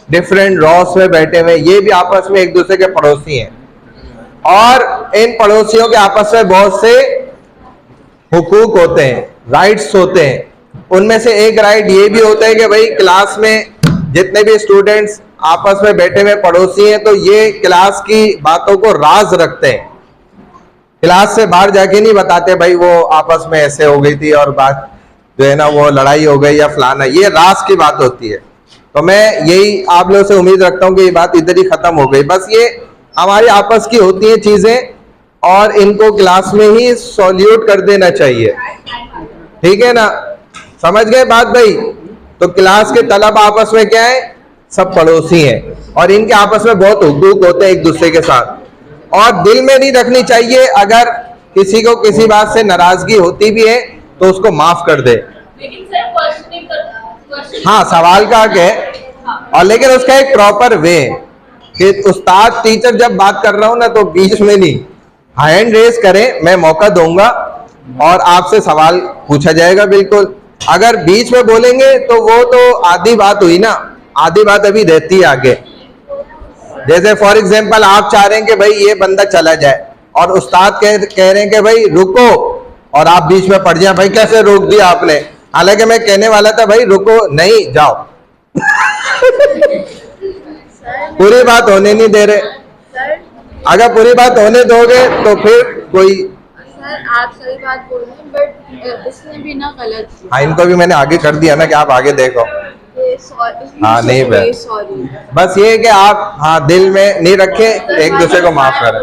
डिफरेंट रॉस में बैठे हुए, ये भी आपस में एक दूसरे के पड़ोसी हैं। और इन पड़ोसियों के आपस में बहुत से हुकूक होते हैं, राइट्स होते हैं। उनमें से एक राइट ये भी होता है कि भाई क्लास में जितने भी स्टूडेंट्स आपस में बैठे हुए पड़ोसी हैं तो ये क्लास की बातों को राज रखते हैं, क्लास से बाहर जाके नहीं बताते भाई वो आपस में ऐसे हो गई थी और बात जो है ना वो लड़ाई हो गई या फलाना, ये राज की बात होती है। तो मैं यही आप लोगों से उम्मीद रखता हूँ कि ये बात इधर ही खत्म हो गई। बस ये हमारी आपस की होती हैं चीजें, और इनको क्लास में ही सॉल्यूट कर देना चाहिए। ठीक है ना, समझ गए बात भाई। तो क्लास के तलब आपस में क्या है, सब पड़ोसी हैं, और इनके आपस में बहुत हुकूक होते हैं एक दूसरे के साथ, और दिल में नहीं रखनी चाहिए। अगर किसी को किसी बात से नाराजगी होती भी है तो उसको माफ कर दे। लेकिन सर क्वेश्चन, हाँ, सवाल का हक है, और लेकिन उसका एक प्रॉपर वे कि उस्ताद टीचर जब बात कर रहा हूं ना तो बीच में नहीं, हैंड रेज करें, मैं मौका दूंगा और आपसे सवाल पूछा जाएगा। बिल्कुल, अगर बीच में बोलेंगे तो वो तो आधी बात हुई ना, आधी बात अभी रहती है आगे। जैसे फॉर एग्जांपल आप चाह रहे हैं कि भाई ये बंदा चला जाए और उस्ताद कह रहे हैं कि भाई रुको, और आप बीच में पड़ जाए, भाई कैसे रोक दिया आपने, हालांकि मैं कहने वाला था भाई रुको नहीं जाओ। पूरी बात होने नहीं दे रहे, अगर पूरी बात होने दोगे तो फिर कोई। सर आप सही बात बोल रहे हैं, बट इसने भी ना गलत किया। हाँ, इनको भी मैंने आगे कर दिया ना कि आप आगे देखो। हाँ नहीं भाई, सॉरी, बस ये है कि आप हाँ दिल में नहीं रखे, एक दूसरे को माफ करें।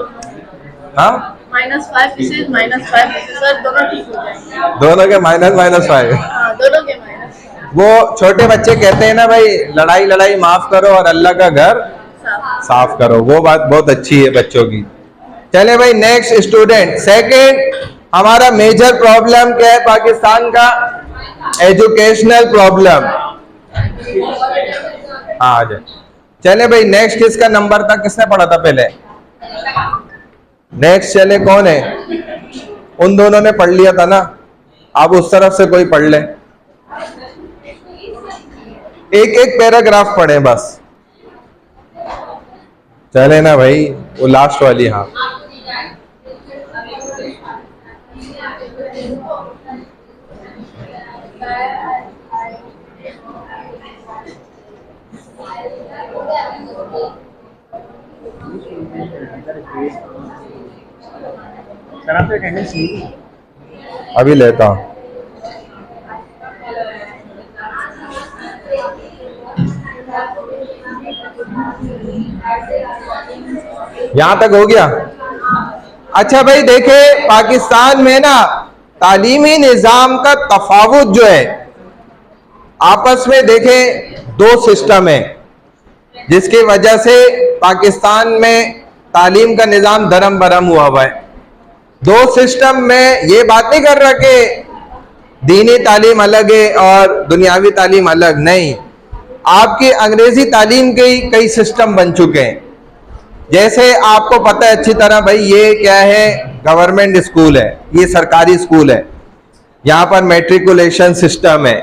हाँ, -5 इसे -5 सर दोनों ठीक हो जाएंगे, दोनों के -5। हाँ दोनों के माइनस। वो छोटे बच्चे कहते हैं ना भाई, लड़ाई लड़ाई माफ करो और अल्लाह का घर साफ करो, वो बात बहुत अच्छी है बच्चों की। चले भाई नेक्स्ट स्टूडेंट। सेकंड, हमारा मेजर प्रॉब्लम क्या है पाकिस्तान का, एजुकेशनल प्रॉब्लम। हाँ आ जाए। चले भाई नेक्स्ट, किसका नंबर था, किसने पढ़ा था पहले? नेक्स्ट चले, कौन है? उन दोनों ने पढ़ लिया था ना, अब उस तरफ से कोई पढ़ ले, एक एक पैराग्राफ पढ़े बस। चले ना भाई, वो लास्ट वाली। हाँ सर आपका अटेंडेंस नहीं है? अभी लेता हूँ। यहाँ तक हो गया। अच्छा भाई देखे, पाकिस्तान में ना तालीमी निज़ाम का तफावुत जो है, आपस में देखें दो सिस्टम है, जिसकी वजह से पाकिस्तान में तालीम का निज़ाम दरम बरम हुआ है। दो सिस्टम में ये बात नहीं कर रहा कि दीनी तालीम अलग है और दुनियावी तालीम अलग, नहीं। आपकी अंग्रेजी तालीम के कई सिस्टम बन चुके हैं। जैसे आपको पता है अच्छी तरह भाई, ये क्या है, गवर्नमेंट स्कूल है, ये सरकारी स्कूल है, यहाँ पर मैट्रिकुलेशन सिस्टम है।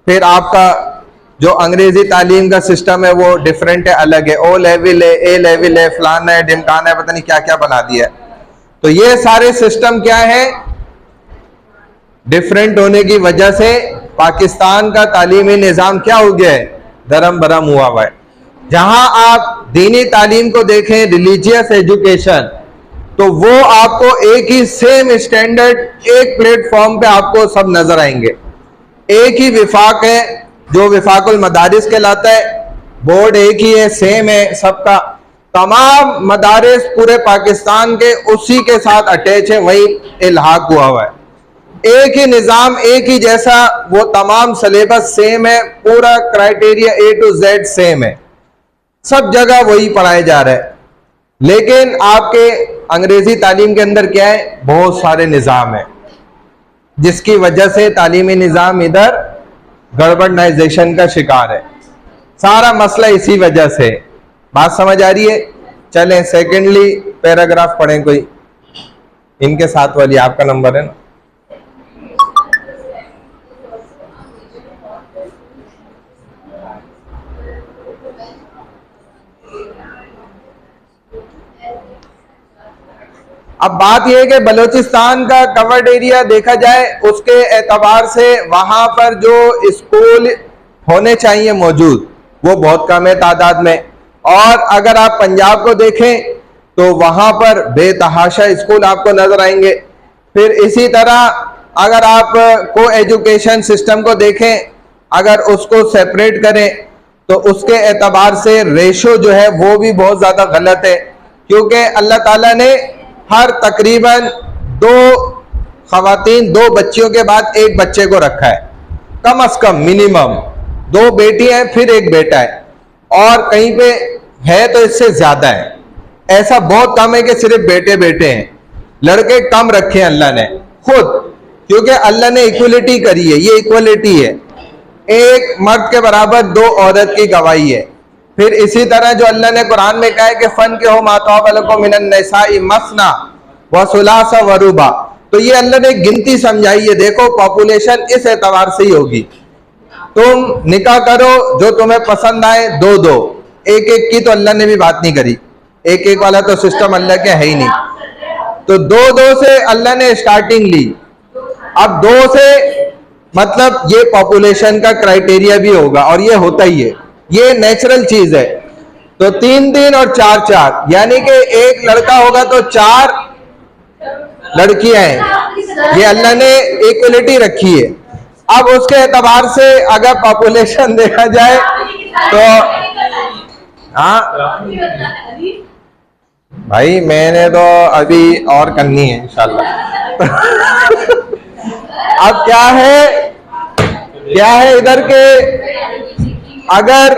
फिर आपका जो अंग्रेजी तालीम का सिस्टम है वो डिफरेंट है, अलग है, ओ लेवल है, ए लेवल है, फलाना है, ढिमकाना है, पता नहीं क्या क्या बना दिया है। तो ये सारे सिस्टम क्या है, डिफरेंट होने की वजह से पाकिस्तान का तालीमी निज़ाम क्या हो गया है, दरम बरम हुआ है। जहां आप दीनी तालीम को देखें, रिलीजियस एजुकेशन, तो वो आपको एक ही सेम स्टैंडर्ड, एक प्लेटफॉर्म पे आपको सब नजर आएंगे। एक ही विफाक है जो विफाकुल मदारिस कहलाता है, बोर्ड एक ही है, सेम है सबका। तमाम मदारिस पूरे पाकिस्तान के उसी के साथ अटैच है, वही इल्हाक हुआ है। एक ही निज़ाम, एक ही जैसा, वो तमाम सिलेबस सेम है, पूरा criteria A to Z same है, सब जगह वही पढ़ाया जा रहा है। लेकिन आपके अंग्रेजी तालीम के अंदर क्या है, बहुत सारे निज़ाम है, जिसकी वजह से तालीमी निज़ाम इधर गड़बड़ाइजेशन का शिकार है। सारा मसला इसी वजह से। बात समझ आ रही है? चलें सेकेंडली पैराग्राफ पढ़ें कोई, इनके साथ वाली, आपका नंबर है ना। अब बात यह है कि बलूचिस्तान का कवर्ड एरिया देखा जाए, उसके एतबार से वहां पर जो स्कूल होने चाहिए मौजूद, वो बहुत कम है तादाद में। और अगर आप पंजाब को देखें तो वहां पर बेतहाशा स्कूल आपको नजर आएंगे। फिर इसी तरह अगर आप को एजुकेशन सिस्टम को देखें, अगर उसको सेपरेट करें तो उसके एतबार से रेशो जो है वो भी बहुत ज़्यादा गलत है, क्योंकि अल्लाह ताला ने हर तकरीबन 2 खवातीन 2 बच्चियों के बाद एक बच्चे को रखा है, कम अज कम मिनिमम 2 बेटियां हैं फिर एक बेटा है, और कहीं पे है तो इससे ज्यादा है। ऐसा बहुत कम है कि सिर्फ बेटे बेटे हैं, लड़के कम रखे हैं अल्लाह ने खुद, क्योंकि अल्लाह ने इक्वलिटी करी है, ये इक्वलिटी है, एक मर्द के बराबर 2 औरत की गवाही है। फिर इसी तरह जो अल्लाह ने कुरान में कहा है कि फन के हो मातौबलको मिनन निसाई मसना व सुलासा व रुबा, तो ये अल्लाह ने गिनती समझाई है। देखो पॉपुलेशन इस एतबार से ही होगी, तुम निकाह करो जो तुम्हें पसंद आए, 2-2, 1-1 की तो अल्लाह ने भी बात नहीं करी, 1-1 वाला तो सिस्टम अल्लाह के है ही नहीं। तो 2-2 से अल्लाह ने स्टार्टिंग ली। अब 2 से मतलब ये पॉपुलेशन का क्राइटेरिया भी होगा, और ये होता ही है, ये नेचुरल चीज है। तो 3-3 और 4-4, यानी कि एक लड़का होगा तो 4 लड़कियां हैं, ये अल्लाह ने इक्वलिटी रखी है। अब उसके एतबार से अगर पॉपुलेशन देखा जाए तो हाँ भाई, मैंने तो अभी और करनी है इंशाल्लाह। अब क्या है इधर के, अगर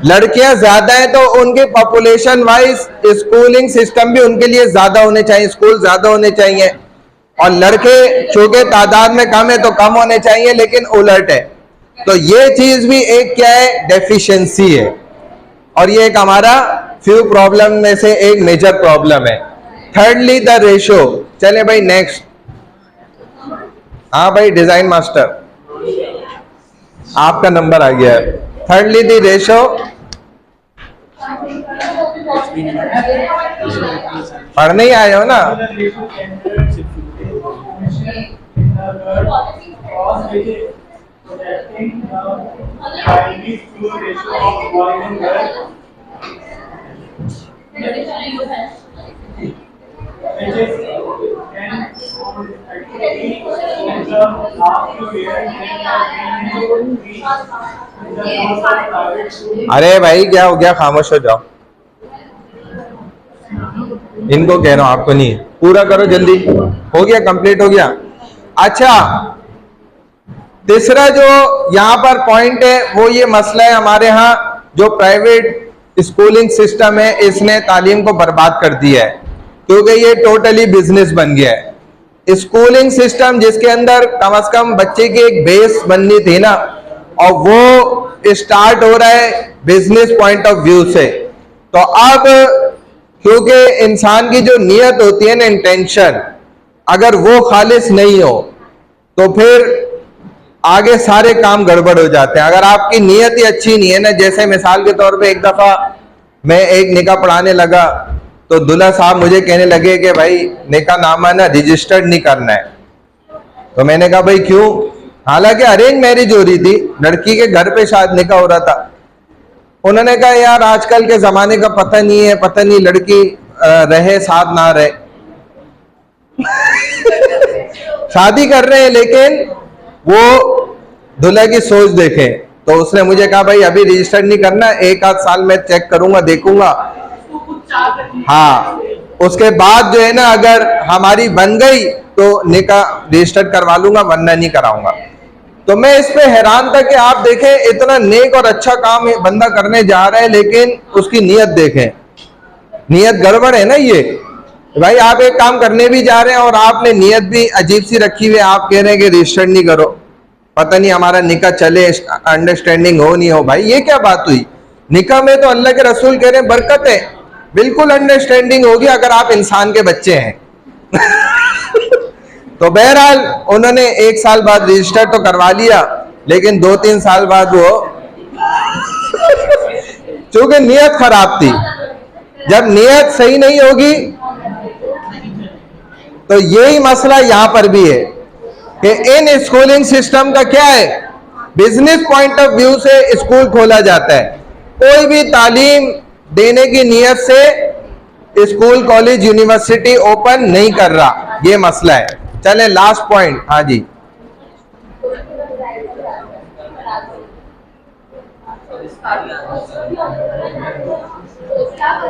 लड़कियां ज्यादा हैं तो उनके पॉपुलेशन वाइज स्कूलिंग सिस्टम भी उनके लिए ज्यादा होने चाहिए, स्कूल ज्यादा होने चाहिए, और लड़के चूंकि तादाद में कम है तो कम होने चाहिए, लेकिन उलट है। तो ये चीज भी एक क्या है, डेफिशिएंसी है, और ये एक हमारा फ्यू प्रॉब्लम में से एक मेजर प्रॉब्लम है। Thirdly the ratio. चले भाई नेक्स्ट। हाँ भाई डिजाइन मास्टर, आपका नंबर आ गया है। थर्डली द रेशो, पढ़ने ही आए हो ना। Chinese fuel ratio of boys and girls, which is 10 in the last few years अरे भाई क्या हो गया, खामोश हो जाओ। इनको कह रहा हूं, आपको नहीं। पूरा करो जल्दी। हो गया, कंप्लीट हो गया। अच्छा, तीसरा जो यहाँ पर पॉइंट है वो ये मसला है, हमारे यहाँ जो प्राइवेट स्कूलिंग सिस्टम है इसने तालीम को बर्बाद कर दिया है, क्योंकि ये टोटली बिजनेस बन गया है। स्कूलिंग सिस्टम जिसके अंदर कम से कम बच्चे की एक बेस बननी थी ना, और वो स्टार्ट हो रहा है बिजनेस पॉइंट ऑफ व्यू से। तो अब क्योंकि इंसान की जो नियत होती है ना, इंटेंशन, अगर वो खालिस नहीं हो तो फिर आगे सारे काम गड़बड़ हो जाते हैं। अगर आपकी नियत ही अच्छी नहीं है ना, जैसे मिसाल के तौर पे एक दफा मैं एक निकाह पढ़ाने लगा तो दूल्हा साहब मुझे कहने लगे कि भाई निकाह नामा ना रजिस्टर्ड नहीं करना है। तो मैंने कहा भाई क्यों? हालांकि अरेंज मैरिज हो रही थी, लड़की के घर पे शायद निकाह हो रहा था। उन्होंने कहा यार आजकल के जमाने का पता नहीं है, पता नहीं लड़की रहे साथ ना रहे। शादी कर रहे हैं लेकिन वो दूल्हा की सोच देखें। तो उसने मुझे कहा भाई अभी रजिस्टर नहीं करना, एक आध साल में चेक करूंगा, देखूंगा। हाँ, उसके बाद जो है ना अगर हमारी बन गई तो निकाह रजिस्टर करवा लूंगा, वरना नहीं कराऊंगा। तो मैं इस पे हैरान था कि आप देखें इतना नेक और अच्छा काम बंदा करने जा रहा है, लेकिन उसकी नियत देखें, नियत गड़बड़ है ना ये। भाई आप एक काम करने भी जा रहे हैं और आपने नियत भी अजीब सी रखी हुई है, आप कह रहे हैं कि रजिस्टर नहीं करो, पता नहीं हमारा निकाह चले, अंडरस्टैंडिंग हो नहीं हो। भाई ये क्या बात हुई? निकाह में तो अल्लाह के रसूल कह रहे हैं बरकत है, बिल्कुल अंडरस्टैंडिंग होगी अगर आप इंसान के बच्चे हैं। तो बहरहाल उन्होंने एक साल बाद रजिस्टर तो करवा लिया, लेकिन 2-3 साल बाद वो चूंकि नियत खराब थी। जब नियत सही नहीं होगी तो यही मसला यहां पर भी है कि इन स्कूलिंग सिस्टम का क्या है, बिजनेस पॉइंट ऑफ व्यू से स्कूल खोला जाता है। कोई भी तालीम देने की नियत से स्कूल, कॉलेज, यूनिवर्सिटी ओपन नहीं कर रहा, ये मसला है। चले लास्ट पॉइंट। हाँ जी,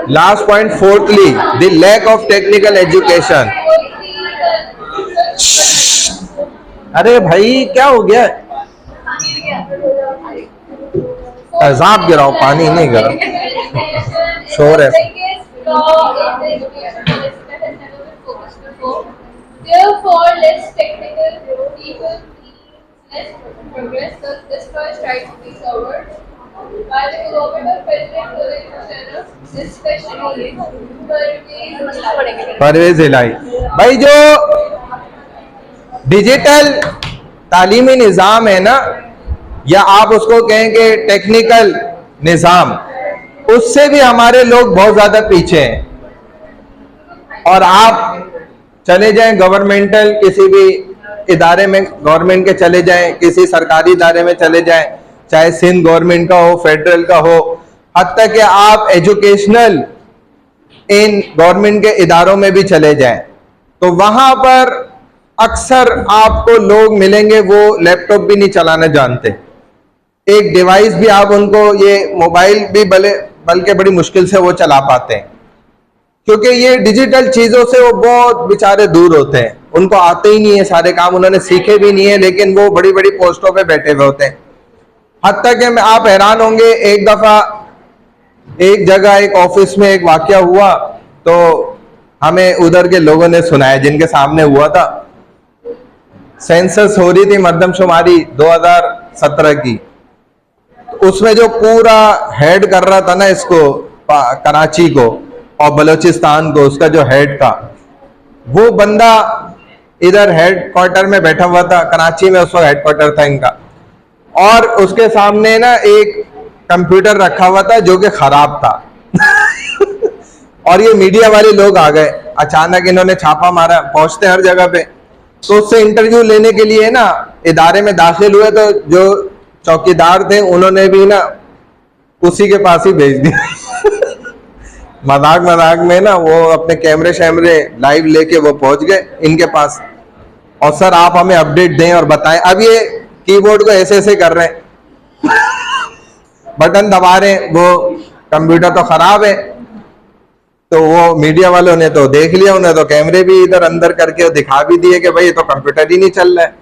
last point, fourthly the lack of technical education. अरे भाई क्या हो गया? अजाब गिराओ, पानी नहीं गिरा, शोर है। Therefore, less technical people means less progress. So this first tries to be covered by the government of President Mohammad, especially Parvez इलाही। भाई जो डिजिटल तालीमी निज़ाम है ना, या आप उसको कहेंगे टेक्निकल निज़ाम, उससे भी हमारे लोग बहुत ज़्यादा पीछे हैं। और आप चले जाएं गवर्नमेंटल किसी भी इदारे में, गवर्नमेंट के चले जाएं, किसी सरकारी इदारे में चले जाएं, चाहे सिंध गवर्नमेंट का हो, फेडरल का हो, हत्ता कि आप एजुकेशनल इन गवर्नमेंट के इदारों में भी चले जाएं, तो वहां पर अक्सर आपको लोग मिलेंगे वो लैपटॉप भी नहीं चलाना जानते। एक डिवाइस भी आप उनको, ये मोबाइल भी बल्कि बड़ी मुश्किल से वो चला पाते हैं, क्योंकि ये डिजिटल चीजों से वो बहुत बेचारे दूर होते हैं, उनको आते ही नहीं है सारे काम, उन्होंने सीखे भी नहीं है, लेकिन वो बड़ी बड़ी पोस्टों पे बैठे हुए होते हैं। हत्ता कि आप हैरान होंगे, एक दफा एक जगह एक ऑफिस में एक वाकया हुआ, तो हमें उधर के लोगों ने सुनाया जिनके सामने हुआ था। सेंसस हो रही थी, मर्दमशुमारी 2017 की, उसमें जो पूरा हेड कर रहा था ना इसको, कराची को और बलूचिस्तान को, उसका जो हेड था, वो बंदा इधर हेडक्वार्टर में बैठा हुआ था, कराची में उस वक्त हेडक्वार्टर था इनका, और उसके सामने ना एक कंप्यूटर रखा हुआ था जो कि खराब था। और ये मीडिया वाले लोग आ गए, अचानक इन्होंने छापा मारा, पहुंचते हर जगह पे, तो उससे इंटरव्यू लेने के लिए ना इदारे में दाखिल हुए तो जो चौकीदार थे उन्होंने भी ना उसी के पास ही भेज दिया मजाक मजाक में ना वो अपने कैमरे शैमरे लाइव लेके वो पहुंच गए इनके पास, और सर आप हमें अपडेट दें और बताएं। अब ये कीबोर्ड को ऐसे ऐसे कर रहे हैं बटन दबा रहे हैं, वो कंप्यूटर तो खराब है। तो वो मीडिया वालों ने तो देख लिया, उन्हें तो कैमरे भी इधर अंदर करके दिखा भी दिए कि भाई ये तो कंप्यूटर ही नहीं चल रहा है।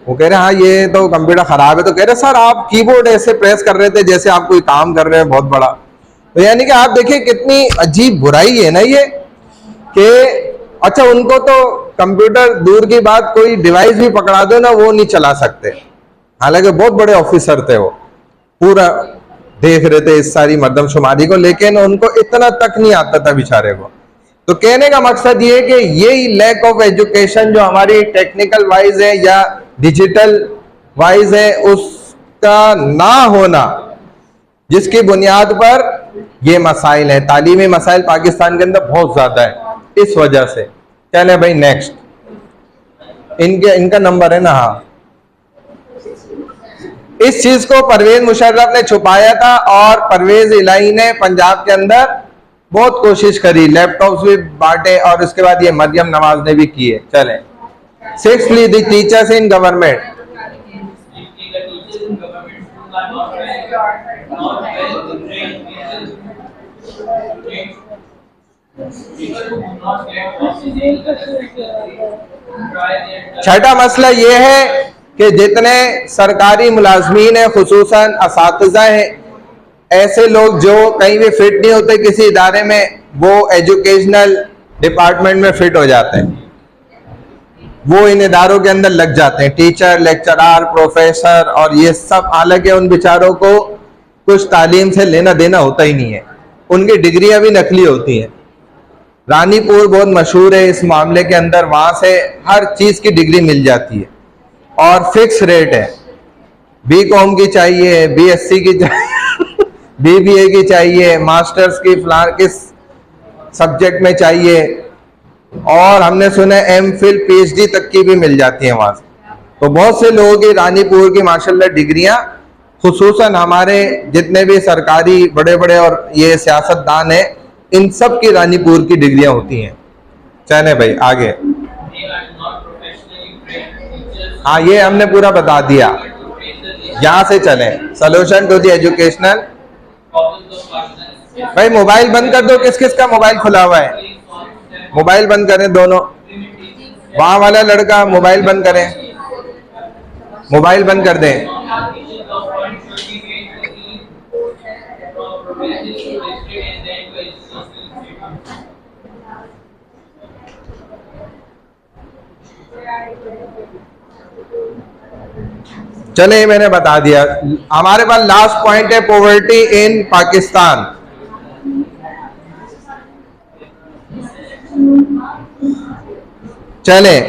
वो कह रहे हाँ ये तो कंप्यूटर खराब है। तो कह रहे सर आप कीबोर्ड ऐसे प्रेस कर रहे थे जैसे आप कोई काम कर रहे हैं बहुत बड़ा। तो यानी कि आप देखिए कितनी अजीब बुराई है ना ये, कि अच्छा उनको तो कंप्यूटर दूर की बात, कोई डिवाइस भी पकड़ा दो ना वो नहीं चला सकते, हालांकि बहुत बड़े ऑफिसर थे, वो पूरा देख रहे थे इस सारी मर्दमशुमारी को, लेकिन उनको इतना तक नहीं आता था बेचारे को। तो कहने का मकसद ये कि यही लैक ऑफ एजुकेशन जो हमारी टेक्निकल वाइज है या डिजिटल वाइज है उसका ना होना, जिसकी बुनियाद पर ये मसाइल है, तालीमी मसाइल पाकिस्तान के अंदर बहुत ज्यादा है इस वजह से। चले भाई नेक्स्ट, इनका नंबर है ना। हाँ, इस चीज को परवेज मुशर्रफ ने छुपाया था और परवेज इलाही ने पंजाब के अंदर बहुत कोशिश करी, लैपटॉप्स भी बांटे और उसके बाद ये मरियम नवाज ने भी किए। चले 6 द टीचर्स इन गवर्नमेंट। छठा मसला ये है कि जितने सरकारी मुलाजमीन हैं खुसूसन असातिज़ा हैं, ऐसे लोग जो कहीं भी फिट नहीं होते किसी इदारे में, वो एजुकेशनल डिपार्टमेंट में फिट हो जाते हैं, वो इन इदारों के अंदर लग जाते हैं, टीचर, लेक्चरार, प्रोफेसर और ये सब। हालांकि उन बेचारों को कुछ तालीम से लेना देना होता ही नहीं है, उनकी डिग्रियां भी नकली होती हैं। रानीपुर बहुत मशहूर है इस मामले के अंदर, वहां से हर चीज की डिग्री मिल जाती है और फिक्स रेट है। बीकॉम की चाहिए, बीएससी की चाहिए, बीबीए की चाहिए, मास्टर्स की फलान किस सब्जेक्ट में चाहिए, और हमने सुना एमफिल पीएचडी तक की भी मिल जाती है वहां से। तो बहुत से लोगों की रानीपुर की माशाल्लाह डिग्रियां, खुसूसन हमारे जितने भी सरकारी बड़े बड़े और ये सियासतदान है, इन सब की रानीपुर की डिग्रियां होती हैं। चले भाई आगे। हाँ ये हमने पूरा बता दिया, यहां से चलें। Solution to the educational. भाई मोबाइल बंद कर दो, किस किस का मोबाइल खुला हुआ है? मोबाइल बंद करें दोनों, वहां वाला लड़का मोबाइल बंद करें, मोबाइल बंद कर दें। चले मैंने बता दिया। हमारे पास लास्ट पॉइंट है पॉवर्टी इन पाकिस्तान। चले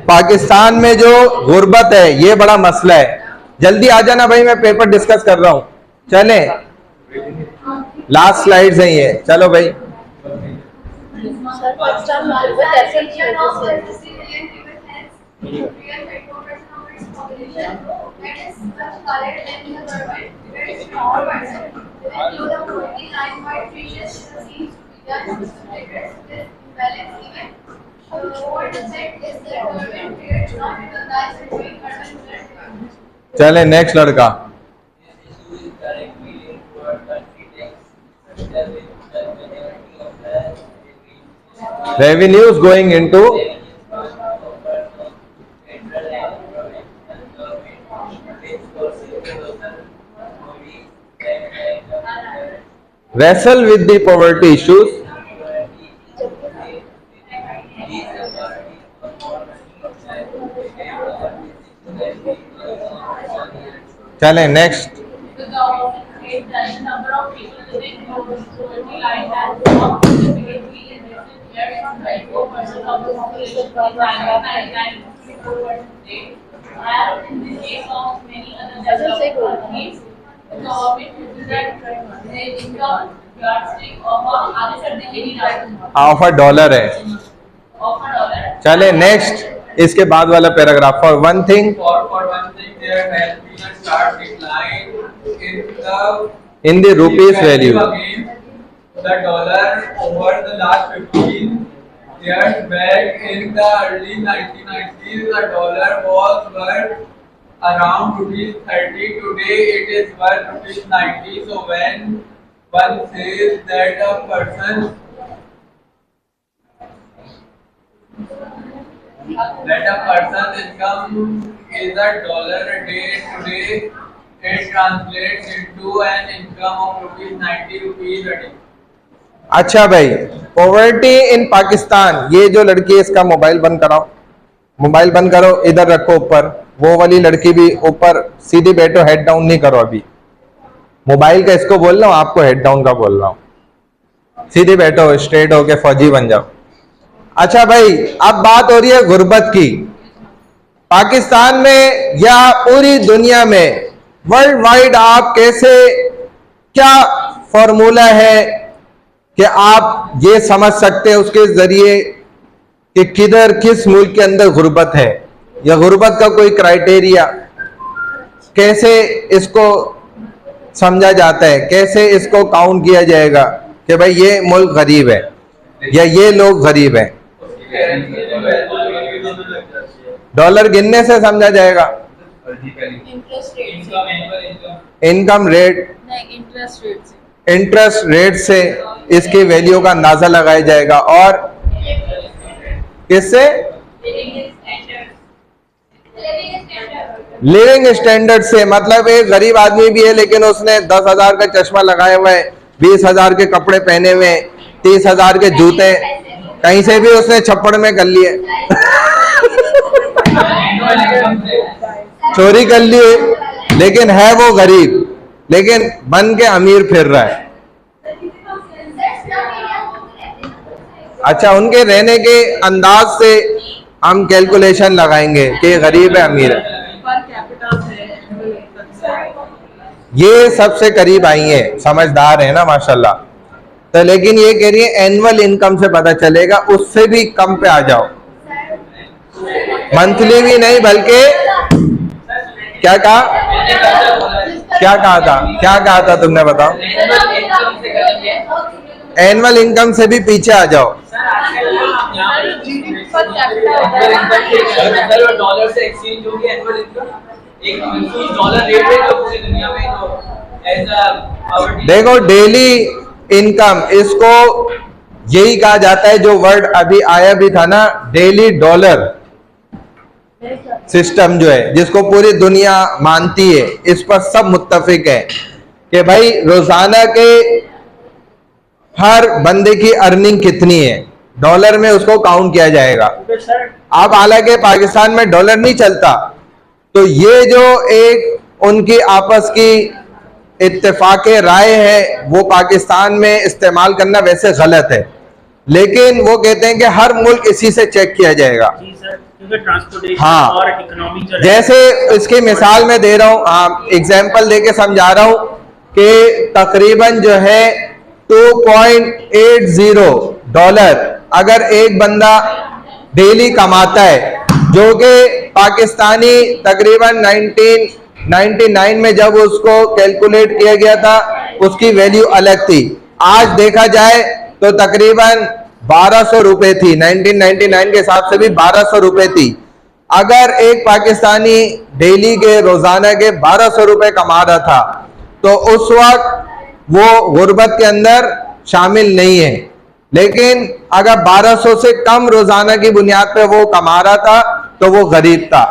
पाकिस्तान में जो गुर्बत है ये बड़ा मसला है। जल्दी आ जाना भाई, मैं पेपर डिस्कस कर रहा हूं। चले लास्ट स्लाइड्स हैं ये, चलो भाई। चले नेक्स्ट लड़का। Revenues going into wrestle with the poverty issues. चलें next. The government said that the number of people living below the poverty line has dropped significantly in recent years from 24% of the population in 1999 to 54% today. And in the case of many other developed countries, the government uses that the income yardstick of $1 है। $1. चले next. इसके बाद वाला paragraph, for one thing For one thing, there has been a sharp decline in the rupees value. against the dollar over the last 15 years. Back in the early 1990s, the dollar was worth around rupees 30. Today, it is worth rupees 90. So when one says that a person's income is $1 a day today, it translates into an income of rupees 90 rupees a day. अच्छा भाई, poverty in Pakistan, ये जो लड़की है इसका mobile बंद कराओ, mobile बंद करो, इधर रखो ऊपर, वो वाली लड़की भी ऊपर, सीधी बैठो, हेड डाउन नहीं करो अभी, मोबाइल का इसको बोल रहा हूँ, आपको हेड डाउन का बोल रहा हूँ, सीधी बैठो, स्ट्रेट होके फौजी बन जाओ. अच्छा भाई, अब बात हो रही है गुर्बत की. पाकिस्तान में या पूरी दुनिया में वर्ल्ड वाइड आप कैसे, क्या फॉर्मूला है कि आप ये समझ सकते हैं उसके जरिए कि किधर किस मुल्क के अंदर गुर्बत है, या गुर्बत का कोई क्राइटेरिया, कैसे इसको समझा जाता है, कैसे इसको काउंट किया जाएगा कि भाई ये मुल्क गरीब है या ये लोग गरीब हैं. डॉलर गिनने से समझा जाएगा, इनकम रेट, इंटरेस्ट रेट से इसकी वैल्यू का अंदाजा लगाया जाएगा. और किससे? लिविंग स्टैंडर्ड से. मतलब एक गरीब आदमी भी है लेकिन उसने 10,000 का चश्मा लगाया हुआ है, 20,000 के कपड़े पहने हुए, 30,000 के जूते, कहीं से भी उसने छप्पड़ में कर लिए चोरी कर लिए, लेकिन है वो गरीब, लेकिन बन के अमीर फिर रहा है. अच्छा, उनके रहने के अंदाज से हम कैलकुलेशन लगाएंगे कि गरीब है अमीर है. ये सबसे करीब आई है, समझदार है ना माशाल्लाह. तो लेकिन ये कह रही है एनुअल इनकम से पता चलेगा, उससे भी कम पे आ जाओ, मंथली भी नहीं बल्कि क्या कहा, क्या कहा था, क्या कहा था तुमने, बताओ. एनुअल इनकम से भी पीछे आ जाओ. डॉलर से एक्सचेंज होगी एनुअल इनकम, एक डॉलर रेट है जो पूरी दुनिया में देखो डेली इनकम, इसको यही कहा जाता है, जो वर्ड अभी आया भी था ना, डेली डॉलर सिस्टम जो है, जिसको पूरी दुनिया मानती है, इस पर सब मुत्तफिक है कि भाई रोजाना के हर बंदे की अर्निंग कितनी है, डॉलर में उसको काउंट किया जाएगा. अब हालांकि पाकिस्तान में डॉलर नहीं चलता, तो ये जो एक उनकी आपस की इत्तेफाक राय है वो पाकिस्तान में इस्तेमाल करना वैसे गलत है, लेकिन वो कहते हैं कि हर मुल्क इसी से चेक किया जाएगा. हाँ, और इकोनॉमी जैसे इसकी मिसाल मैं दे रहा हूँ, हाँ एग्जाम्पल देके समझा रहा हूँ कि तकरीबन जो है 2.80 डॉलर अगर एक बंदा डेली कमाता है, जो कि पाकिस्तानी तकरीबन 1999 में जब उसको कैलकुलेट किया गया था उसकी वैल्यू अलग थी, आज देखा जाए तो तकरीबन 1200 रुपए थी, 1999 के हिसाब से भी 1200 रुपए थी. अगर एक पाकिस्तानी डेली के रोजाना के 1200 रुपए कमा रहा था तो उस वक्त वो गुर्बत के अंदर शामिल नहीं है, लेकिन अगर 1200 से कम रोजाना की बुनियाद पे वो कमा रहा था तो वो गरीब था.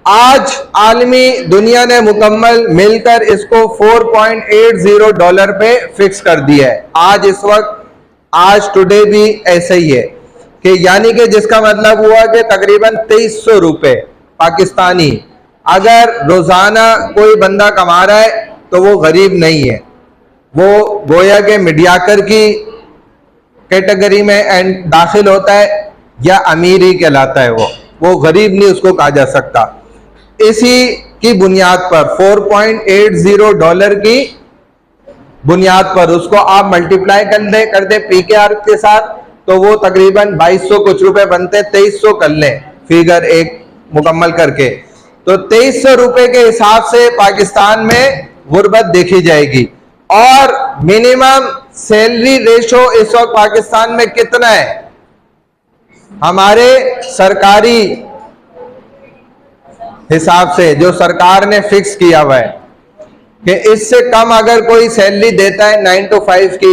आज आलमी दुनिया ने मुकम्मल मिलकर इसको 4.80 डॉलर पे फिक्स कर दिया है. आज इस वक्त, आज टुडे भी ऐसे ही है कि यानी कि जिसका मतलब हुआ कि तकरीबन 2300 रुपए पाकिस्तानी अगर रोजाना कोई बंदा कमा रहा है तो वो गरीब नहीं है, वो गोया के मीडियाकर की कैटेगरी में एंड दाखिल होता है या अमीर ही कहलाता है. वो गरीब नहीं उसको कहा जा सकता. इसी की बुनियाद पर 4.80 डॉलर की बुनियाद पर उसको आप मल्टीप्लाई कर दे पीकेआर के साथ, तो वो तकरीबन 2200 कुछ रुपए बनते, 2300 कर लें, फिगर एक मुकम्मल करके, तो 2300 रुपए के हिसाब से पाकिस्तान में गुर्बत देखी जाएगी। और मिनिमम सैलरी रेशो इस वक्त पाकिस्तान में कितना है? हमारे सरकारी हिसाब से जो सरकार ने फिक्स किया हुआ है कि इससे कम अगर कोई सैलरी देता है 9 to 5 की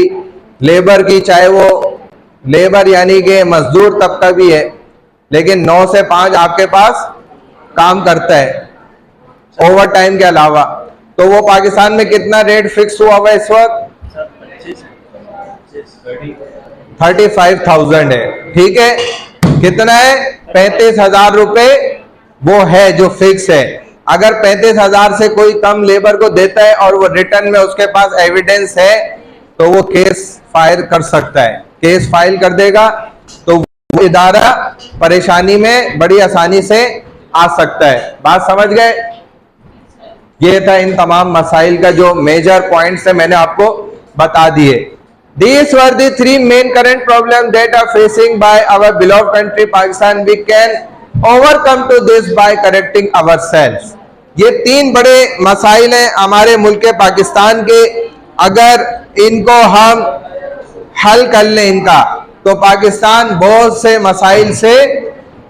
लेबर की, चाहे वो लेबर यानी कि मजदूर तबका भी है, लेकिन 9 से 5 आपके पास काम करता है ओवर टाइम के अलावा, तो वो पाकिस्तान में कितना रेट फिक्स हुआ हुआ है इस वक्त? 35,000 है। ठीक है, कितना है? 35,000 रुपए वो है जो फिक्स है। अगर 35,000 से कोई कम लेबर को देता है और वो रिटर्न में उसके पास एविडेंस है तो वो केस फाइल कर सकता है। केस फाइल कर देगा तो वो इदारा परेशानी में बड़ी आसानी से आ सकता है। बात समझ गए? ये था इन तमाम मसाइल का जो मेजर पॉइंट्स है मैंने आपको बता दिए। These were the three main current problems that are facing by our beloved country Pakistan. We can overcome to this by correcting ourselves. ये तीन बड़े मसाइल हैं हमारे मुल्क पाकिस्तान के। अगर इनको हम हल कर लें इनका, तो पाकिस्तान बहुत से मसाइल से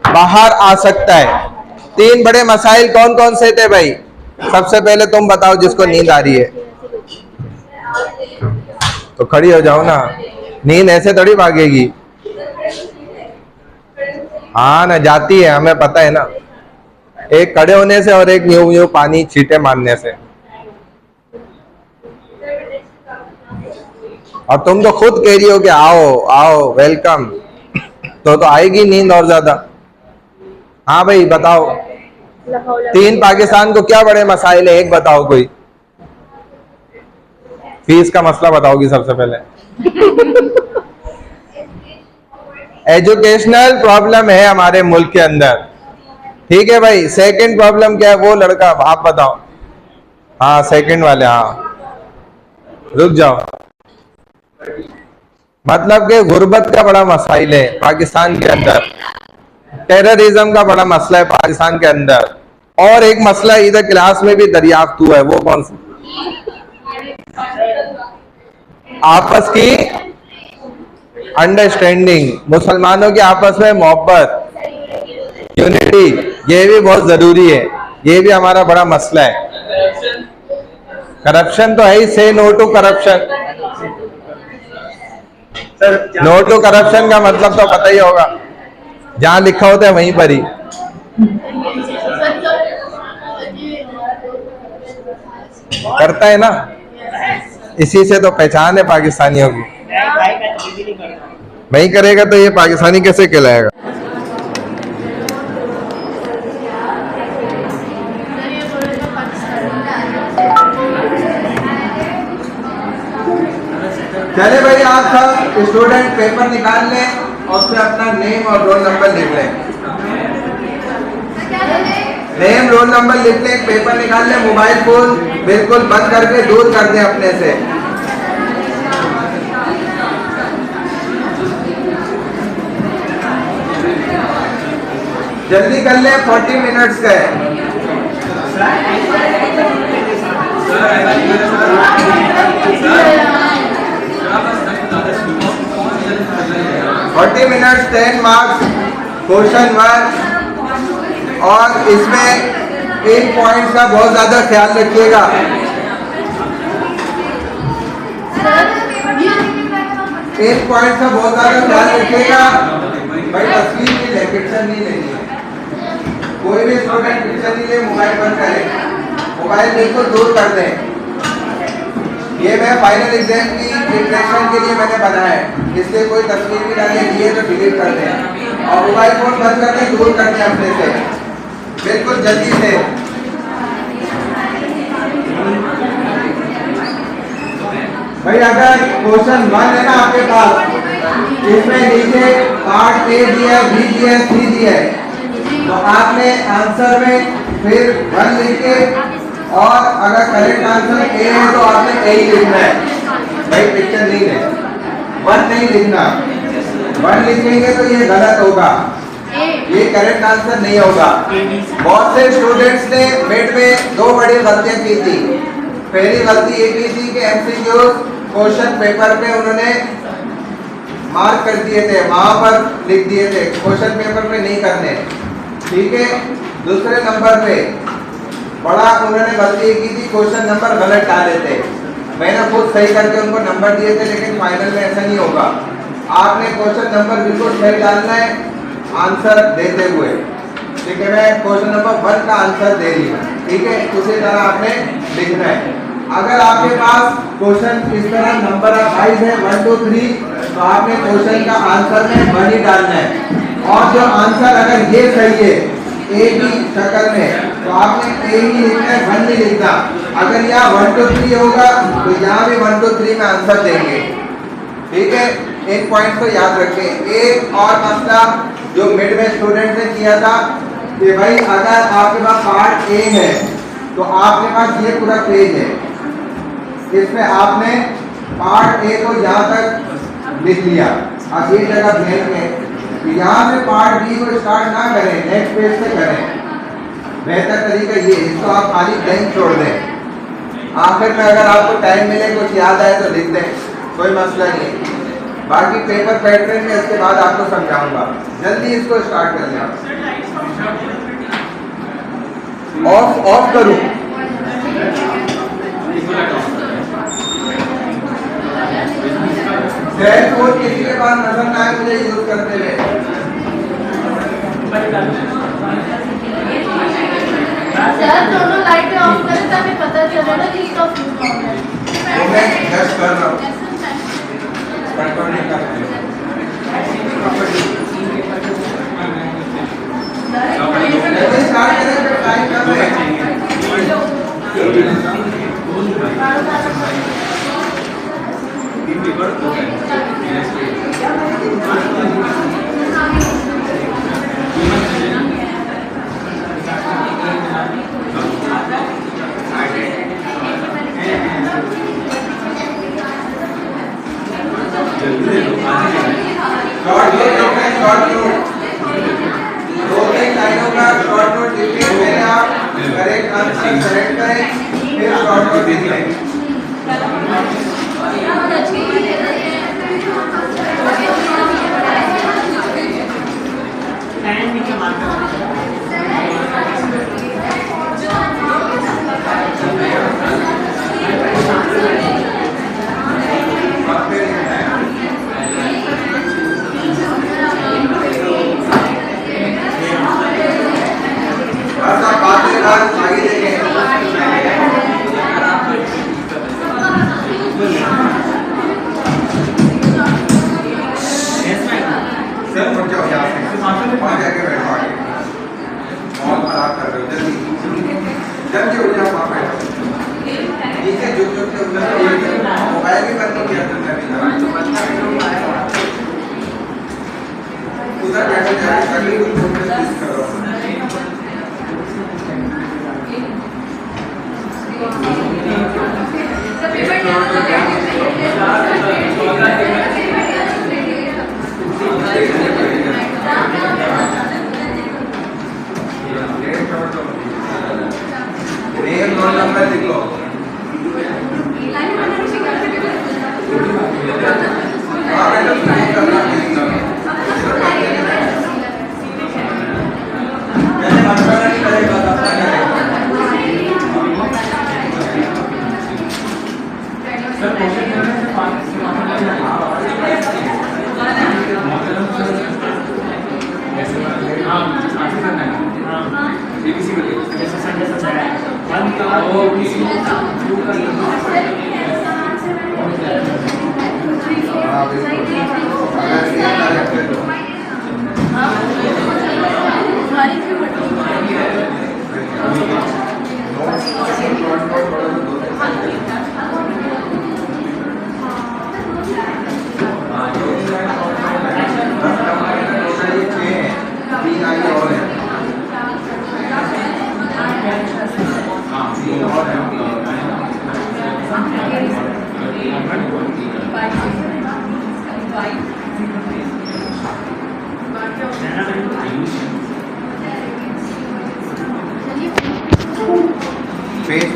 बाहर आ सकता है। तीन बड़े मसाइल कौन कौन से थे भाई? सबसे पहले तुम बताओ जिसको नींद आ रही है तो खड़ी हो जाओ ना, नींद ऐसे थोड़ी भागेगी। हाँ ना, जाती है, हमें पता है ना, एक खड़े होने से और एक यूं यूं पानी छींटे मारने से। और तुम तो खुद कह रही हो कि आओ आओ वेलकम, तो आएगी नींद और ज्यादा। हाँ भाई बताओ, तीन पाकिस्तान को क्या बड़े मसाइल है, एक बताओ कोई। फीस का मसला बताओगी सबसे पहले। एजुकेशनल प्रॉब्लम है हमारे मुल्क के अंदर। ठीक है भाई, सेकंड प्रॉब्लम क्या है? वो लड़का आप बताओ। हाँ सेकंड वाले, हाँ रुक जाओ। मतलब कि गुर्बत का बड़ा मसाइल है पाकिस्तान के अंदर, टेररिज्म का बड़ा मसला है पाकिस्तान के अंदर, और एक मसला इधर क्लास में भी दरियाफ्त हुआ है। वो कौन सा? आपस की अंडरस्टैंडिंग, मुसलमानों की आपस में मोहब्बत, यूनिटी, ये भी बहुत जरूरी है। ये भी हमारा बड़ा मसला है। करप्शन तो है ही, say no to corruption. No to corruption का मतलब तो पता ही होगा, जहां लिखा होता है वहीं पर ही। करता है ना, इसी से तो पहचान है पाकिस्तानियों की। नहीं करेगा तो ये पाकिस्तानी कैसे कहलाएगा? चले भाई, आप सब स्टूडेंट पेपर निकाल लें और फिर अपना नेम और रोल नंबर लिख लें। नेम रोल नंबर लिख लें, पेपर निकाल लें, मोबाइल फोन बिल्कुल बंद करके दूर कर दें अपने से। जल्दी कर लें, 40 मिनट्स का है। 40 मिनट्स, 10 मार्क्स, क्वेश्चन 1। और इसमें इन पॉइंट्स का बहुत ज्यादा ख्याल रखिएगा। इन पॉइंट्स का बहुत ज्यादा ख्याल रखिएगा भाई। तस्वीर नहीं ले, पिक्चर नहीं लेनी है। कोई भी स्टूडेंट पिक्चर नहीं ले, मोबाइल बंद करें, मोबाइल बिल्कुल दूर कर दें। ये मैं फाइनल एग्जाम की प्रिपरेशन के लिए मैंने बनाया है, इसलिए कोई तस्वीर भी डालने की है तो डिलीट कर दें और मोबाइल फोन बंद कर दें, दूर कर दें अपने से बिल्कुल जल्दी से। भाई अगर क्वेश्चन 1 है ना आपके पास, इसमें नीचे पार्ट ए दिया है, बी दिया है, सी दिया है, तो आपने आंसर में फिर 1 लिख के, और अगर करेक्ट आंसर ए है तो आपने ए ही लिखना है भाई, पिक्चर नहीं है। 1 नहीं लिखना, 1 लिखेंगे तो ये गलत होगा। ये करेक्ट आंसर नहीं होगा। बहुत से स्टूडेंट्स ने मिड में दो बड़ी गलतियां की थी। पहली गलती ये की थी कि एमसीक्यू क्वेश्चन पेपर पे उन्होंने मार्क कर दिए थे, वहां पर लिख दिए थे, क्वेश्चन पेपर पे नहीं करने, ठीक है। दूसरे नंबर पे बड़ा उन्होंने गलती की थी, क्वेश्चन नंबर गलत डाले थे। मैंने खुद सही करके उनको नंबर दिए थे, लेकिन फाइनल में ऐसा नहीं होगा। आपने क्वेश्चन नंबर बिल्कुल सही डालना है आंसर देते हुए, ठीक है। मैं क्वेश्चन नंबर 1 का आंसर दे रही हूँ, ठीक है। उसी तरह आपने लिखना है। अगर आपके पास क्वेश्चन इस तरह नंबर वाइज है 1 2 3, तो आपने क्वेश्चन का आंसर में 1 ही डालना है। और जो आंसर अगर ये सही है ए की शक्ल में, तो आपने ए ही लिखना है, 1 नहीं लिखना। अगर यहाँ 1 2 3 होगा तो यहाँ भी 1 2 3 में आंसर देंगे, ठीक है। एक पॉइंट को याद रखें। एक और मसला जो मिड में स्टूडेंट ने किया था कि भाई अगर आपके पास पार्ट ए है तो आपके पास ये पूरा पेज है, इसमें आपने पार्ट ए को यहाँ तक लिख लिया। अब ये जगह ब्लैंक है, तो यहाँ से पार्ट बी को स्टार्ट ना करें, नेक्स्ट पेज से करें। बेहतर तरीका ये, इसको आप खाली ब्लैंक छोड़ दें। आखिर में अगर आपको टाइम मिले, कुछ याद आए तो लिख दें, कोई मसला नहीं है। बाकी पेपर पैटर्न में इसके बाद आपको समझाऊंगा। जल्दी इसको स्टार्ट कर लें। ऑफ करूं? कोड किसी के पास नजर ना आए मुझे यूज करते हुए। सर दोनों लाइटें ऑफ करें ताकि पता चले ना कि इसका फ्यूज ऑन है। मैं जस्ट कर रहा हूँ, कंट्रोल नहीं कर रहा। स्टार्ट करें फिर टाइम कर रहे हैं। शॉर्ट नोट, दो तीन लाइनों का शॉर्ट नोट लिखिए। पहले आप करेक्ट आंसर सेलेक्ट करें, फिर शॉर्ट नोट लिखें।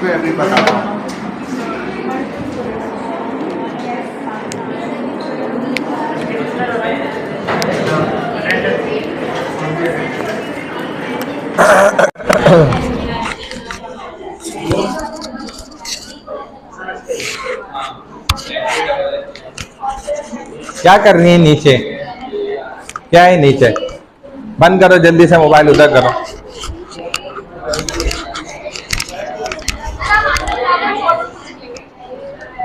मैं अभी बताता हूँ। क्या कर रही है नीचे? क्या है नीचे? बंद करो जल्दी से, मोबाइल उधर करो।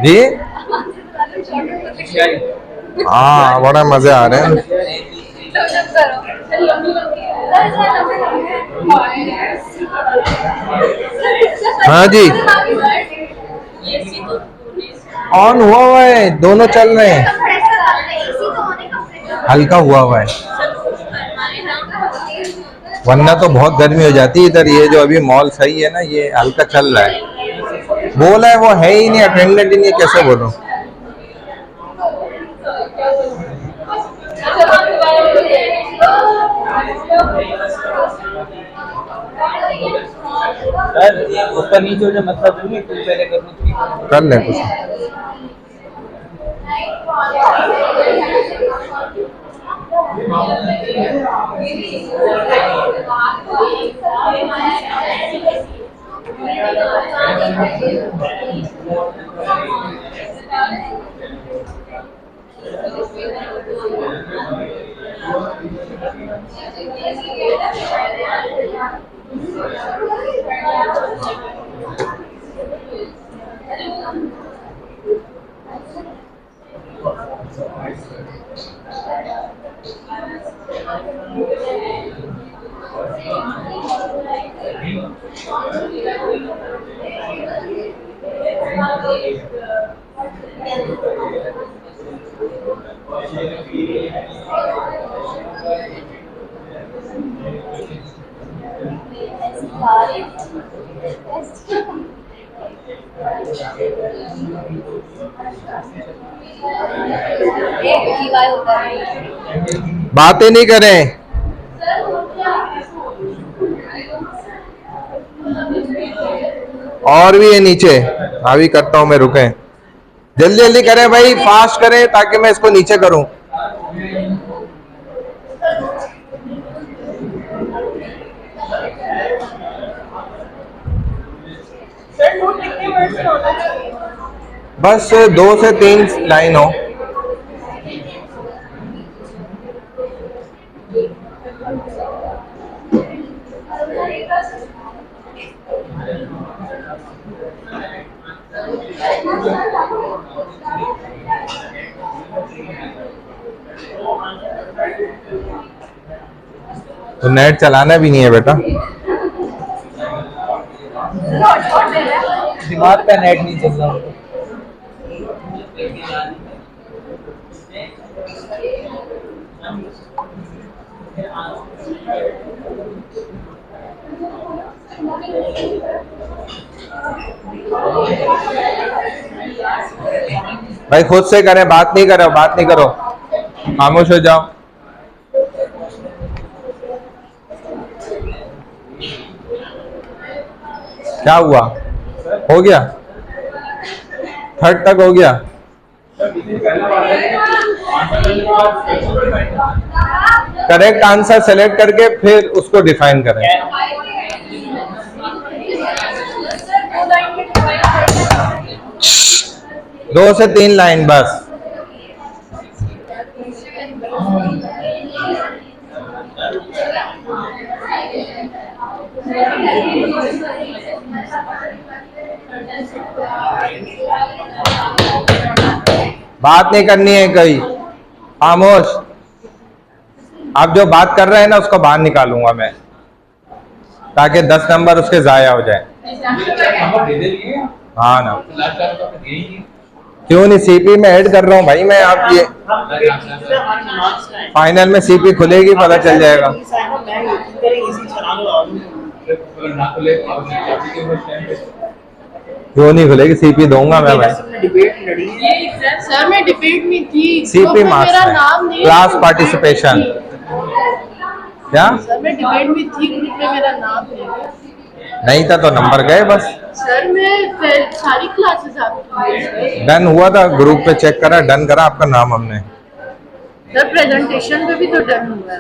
जी हाँ, बड़ा मजे आ रहे हैं। हाँ जी, ऑन हुआ है, दोनों चल रहे हैं। हल्का हुआ है, वरना तो बहुत गर्मी हो जाती है इधर। ये जो अभी मॉल सही है ना, ये हल्का चल रहा है। बोला है वो है ही नहीं, अटेंडेंट ही नहीं, कैसे बोलूं? ऊपर नीचे जो मतलब नहीं, तू पहले कर ले कुछ। बातें नहीं करें। और भी है नीचे, अभी करता हूँ मैं, रुके। जल्दी जल्दी करें भाई, फास्ट करें ताकि मैं इसको नीचे करूं। बस 2 से 3 लाइन हो। तो नेट चलाना भी नहीं है बेटा, दिमाग का नेट नहीं चल रहा। भाई खुद से करें, बात नहीं करो, बात नहीं करो, खामोश हो जाओ। क्या हुआ? हो गया? 3rd तक हो गया? करेक्ट आंसर सेलेक्ट करके फिर उसको डिफाइन करें। 2 से 3 लाइन बस। बात नहीं करनी है कहीं, खामोश। आप जो बात कर रहे हैं ना, उसको बाहर निकालूंगा मैं, ताकि 10 नंबर उसके जाया हो जाए। हाँ ना, क्यों नहीं? सीपी में ऐड कर रहा हूँ भाई मैं। आप ये फाइनल में सीपी खुलेगी, पता चल जाएगा। क्यों नहीं खुलेगी? सीपी दूंगा मैं भाई। सर मैं डिबेट में थी, सीपी मार्क्स में क्लास पार्टिसिपेशन। क्या सर मैं डिबेट में थी, ग्रुप में मेरा नाम नहीं था तो नंबर गए बस। सर मैं सारी क्लासेस आपकी डन हुआ था, ग्रुप पे चेक करा, डन करा आपका नाम हमने। सर प्रेजेंटेशन पे भी तो डन हुआ है।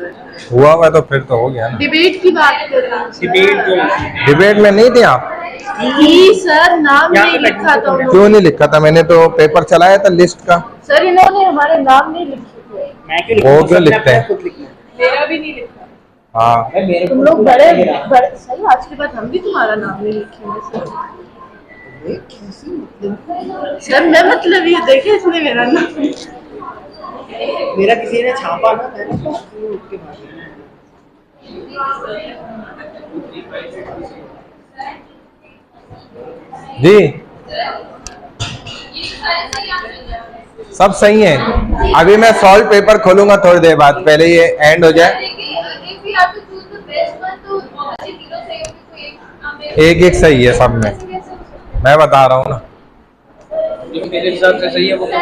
हुआ तो फिर तो हो गया ना। डिबेट की बात कर रहे हैं। डिबेट में नहीं थे आप? सर नाम नहीं लिखा था उन्होंने। क्यों नहीं लिखा था? मैंने तो पेपर चलाया था लिस्ट का। सर इन्होंने हमारे नाम नहीं लिखे थे। वो क्यों लिखते हैं? मेरा भी नहीं लिखा। हाँ तुम लोग बड़े सही, आज के बाद हम भी तुम्हारा नाम नहीं लिखेंगे सर। सर मैं मतलब ये देखे इसने मेरा नाम, मेरा किसी ने छापा ना, मैंने तो उठ के मार दिया। जी ये सारे सही आंसर हैं। सब सही है। अभी मैं सॉल्व पेपर खोलूंगा थोड़ी देर बाद, पहले ये एंड हो जाए। If we have to choose the best one, तो obviously तीनों सही होंगे, तो एक हमें एक एक सही है सब में, कैसे कैसे हो सकता मैं बता रहा हूँ ना। जो मेरे हिसाब से सही है वो है?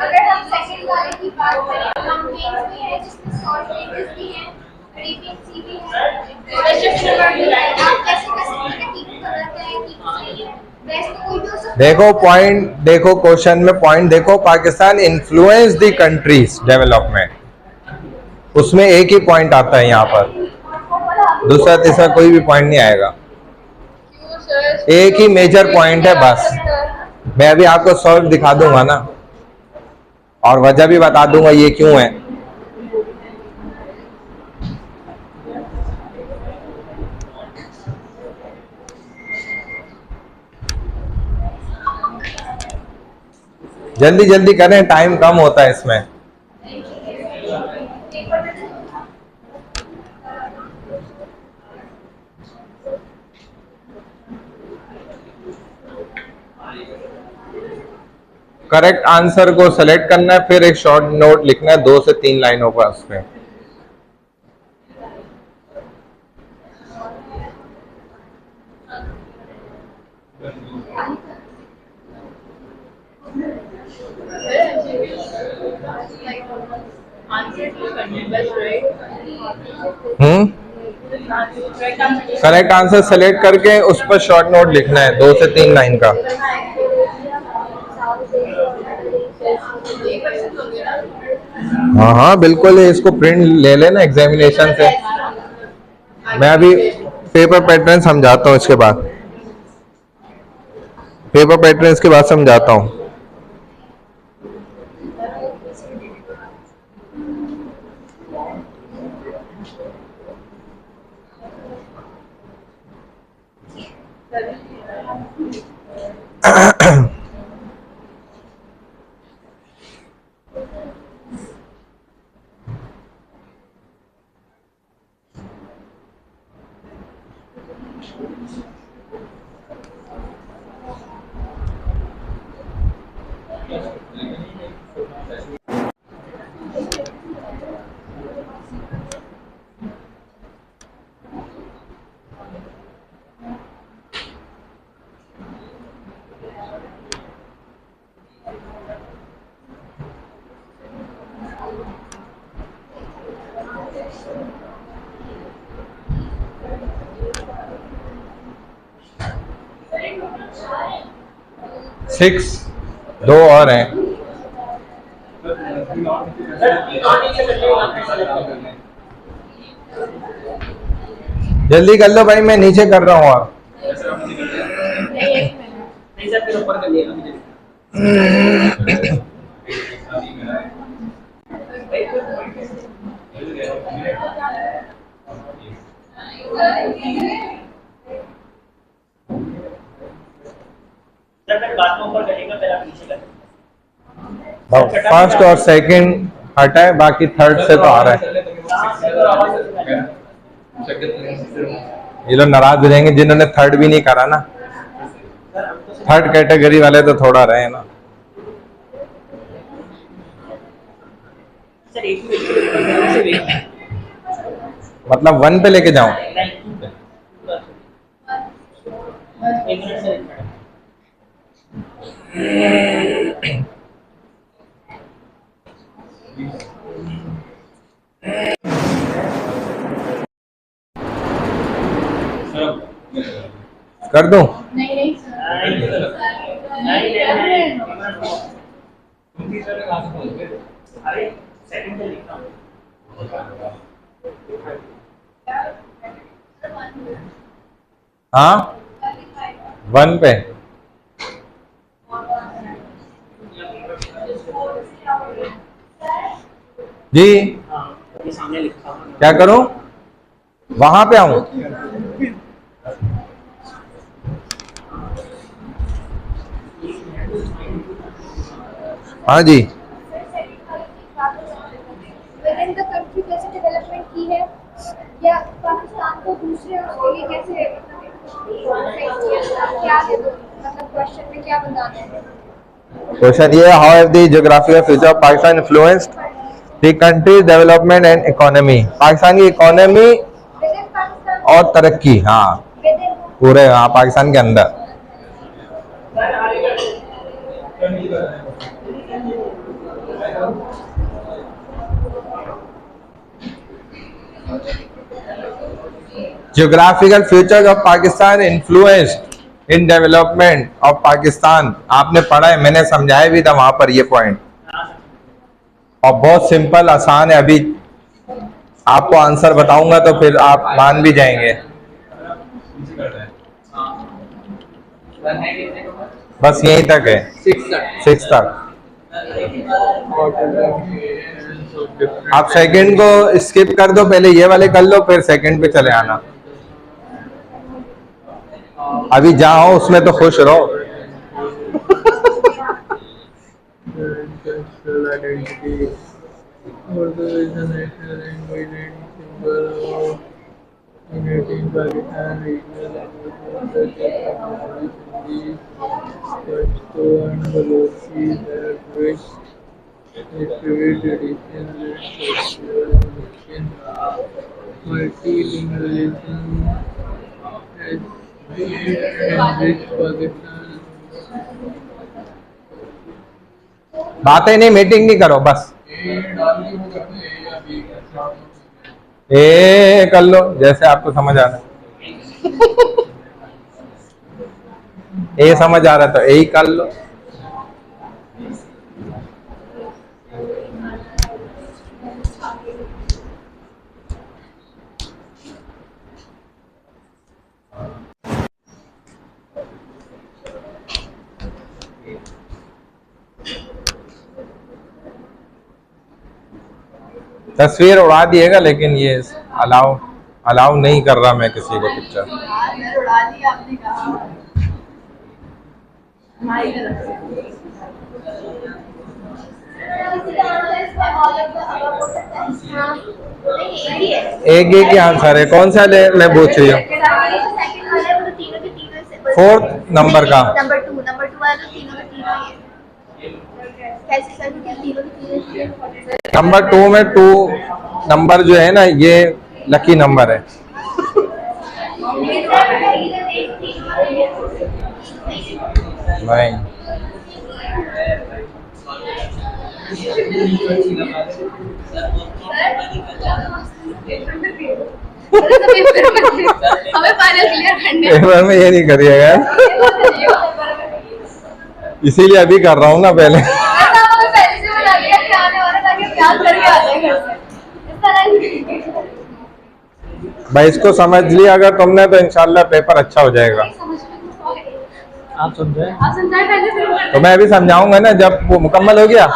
अगर हम सेकंड वाले की बात करें, कंप्लेंट्स भी है जिसमें सॉल्व पेपर्स भी हैं, रीपिंग भी है, रिलेशनशिप नंबर भी है। आप कैसे कर सकते हैं कि ठीक गलत है कि सही है? बेस्ट तो कोई भी हो सकता है। देखो पॉइंट, देखो क्वेश्चन में पॉइंट देखो, Pakistan influence the countries development, उसमें एक ही पॉइंट आता है यहाँ पर, दूसरा तीसरा कोई भी पॉइंट नहीं आएगा। क्यों सर? एक ही मेजर पॉइंट है बस। मैं अभी आपको सॉल्व दिखा दूंगा ना, और वजह भी बता दूंगा ये क्यों है। जल्दी जल्दी करें, टाइम कम होता है इसमें। करेक्ट आंसर को सेलेक्ट करना है, फिर एक शॉर्ट नोट लिखना है 2 से 3 लाइनों पर उस पे। करेक्ट आंसर सेलेक्ट करके उस पर शॉर्ट नोट लिखना है 2 से 3 लाइन का। हाँ हाँ बिल्कुल, इसको प्रिंट ले लेना एग्जामिनेशन से। मैं अभी पेपर पैटर्न समझाता हूँ, इसके बाद पेपर पैटर्न के बाद समझाता हूँ। सिक्स, 2 और हैं। जल्दी कर लो भाई, मैं नीचे कर रहा हूँ। आप फर्स्ट और सेकंड हटा है, बाकी थर्ड से तो आ रहा है। ये लोग नाराज हो जाएंगे जिन्होंने थर्ड भी नहीं करा ना, थर्ड कैटेगरी वाले तो थोड़ा रहे ना। मतलब 1 पे लेके जाऊं? कर दूं? नहीं नहीं अरे सेकंड पे लिखा हूँ। हाँ 1 पे। जी ये सामने लिखा हूँ। क्या करूं? वहां पे आऊं? हाँ जी within the country कैसे डेवलपमेंट की है या पाकिस्तान को दूसरे उसके लिए कैसे क्या मतलब क्वेश्चन में क्या बताना है? क्वेश्चन ये, how have the geographical feature of Pakistan influenced the countries development and economy. Pakistan की इकोनॉमी within पाकिस्तान और तरक्की, हाँ within पूरे, हाँ पाकिस्तान के अंदर। Geographical features of Pakistan influenced in development of Pakistan। आपने पढ़ा है, मैंने समझाया भी था वहां पर ये पॉइंट, और बहुत सिंपल आसान है। अभी आपको आंसर बताऊंगा तो फिर आप मान भी जाएंगे। बस यहीं तक है, 6 तक। आप सेकंड को स्किप कर दो, पहले ये वाले कर लो, फिर सेकंड पे चले आना। अभी जहाँ हो उसमें तो खुश रहो। बातें नहीं, मीटिंग नहीं करो, बस ए कर लो जैसे आपको समझ आ रहा है। ए समझ आ रहा तो ए ही कर लो। तस्वीर उड़ा दिएगा, लेकिन ये अलाउ नहीं कर रहा मैं किसी को पिक्चर। उड़ा दी आपने कहा। एक ही आंसर है, कौन सा ले मैं पूछ रही हूँ? 4th नंबर का। नंबर 2 वाला तो तीनों के तीनों ही है। कैसे सर के तीनों के तीनों नंबर 2 में 2 नंबर जो है ना, ये लकी नंबर है। नहीं हमें फाइनल क्लियर करने पेपर में ये नहीं करिएगा, इसीलिए अभी कर रहा हूँ ना पहले। भाई इसको समझ लिया अगर तुमने तो इंशाल्लाह पेपर अच्छा हो जाएगा। आप समझे? तो मैं अभी समझाऊंगा ना जब वो मुकम्मल हो गया।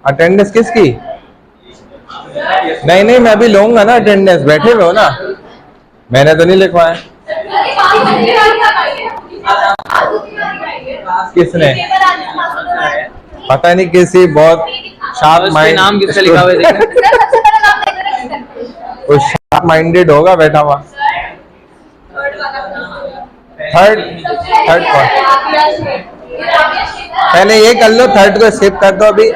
अटेंडेंस किसकी? नहीं मैं अभी लूंगा ना अटेंडेंस, बैठे हुए हो ना, मैंने तो नहीं लिखवाया। किसने? पता नहीं, किसी बहुत शार्प माइंड, नाम किसका लिखा हुआ है? वो शार्प माइंडेड होगा बैठा हुआ। थर्ड कौन? पहले ये कर लो, थर्ड को स्किप कर दो अभी।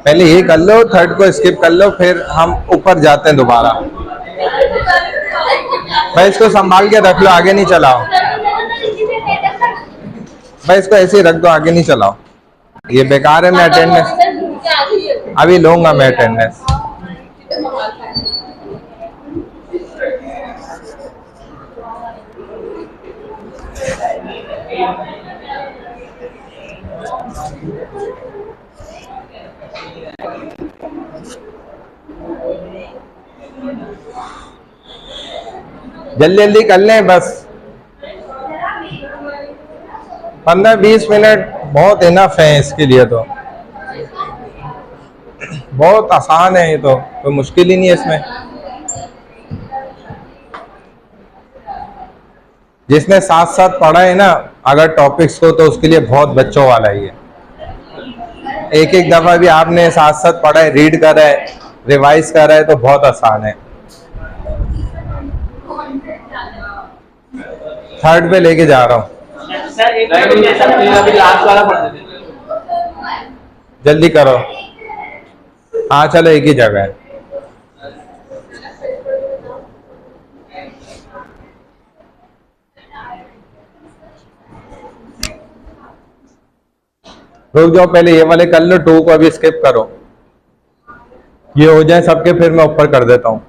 पहले ये कर लो, थर्ड को स्किप कर लो, फिर हम ऊपर जाते हैं दोबारा। भाई इसको संभाल के रख लो, आगे नहीं चलाओ। भाई इसको ऐसे ही रख दो, आगे नहीं चलाओ, ये बेकार है। मैं अटेंडेंस अभी लूंगा, मैं अटेंडेंस। जल्दी जल्दी कर लें, बस 15-20 मिनट बहुत इनफ है इसके लिए। तो बहुत आसान है ये, तो कोई मुश्किल ही नहीं है इसमें। जिसने साथ साथ पढ़ा है ना अगर टॉपिक्स को, तो उसके लिए बहुत बच्चों वाला ही है। एक एक दफा भी आपने साथ साथ पढ़ा है, रीड करा है, रिवाइज करा है, तो बहुत आसान है। थर्ड पे लेके जा रहा हूँ। सर एक अभी लास्ट वाला पढ़ देते हैं। जल्दी करो। हाँ चलो, एक ही जगह है। रुक जाओ, पहले ये वाले कर लो, 2 को अभी स्किप करो। ये हो जाए सबके, फिर मैं ऊपर कर देता हूँ।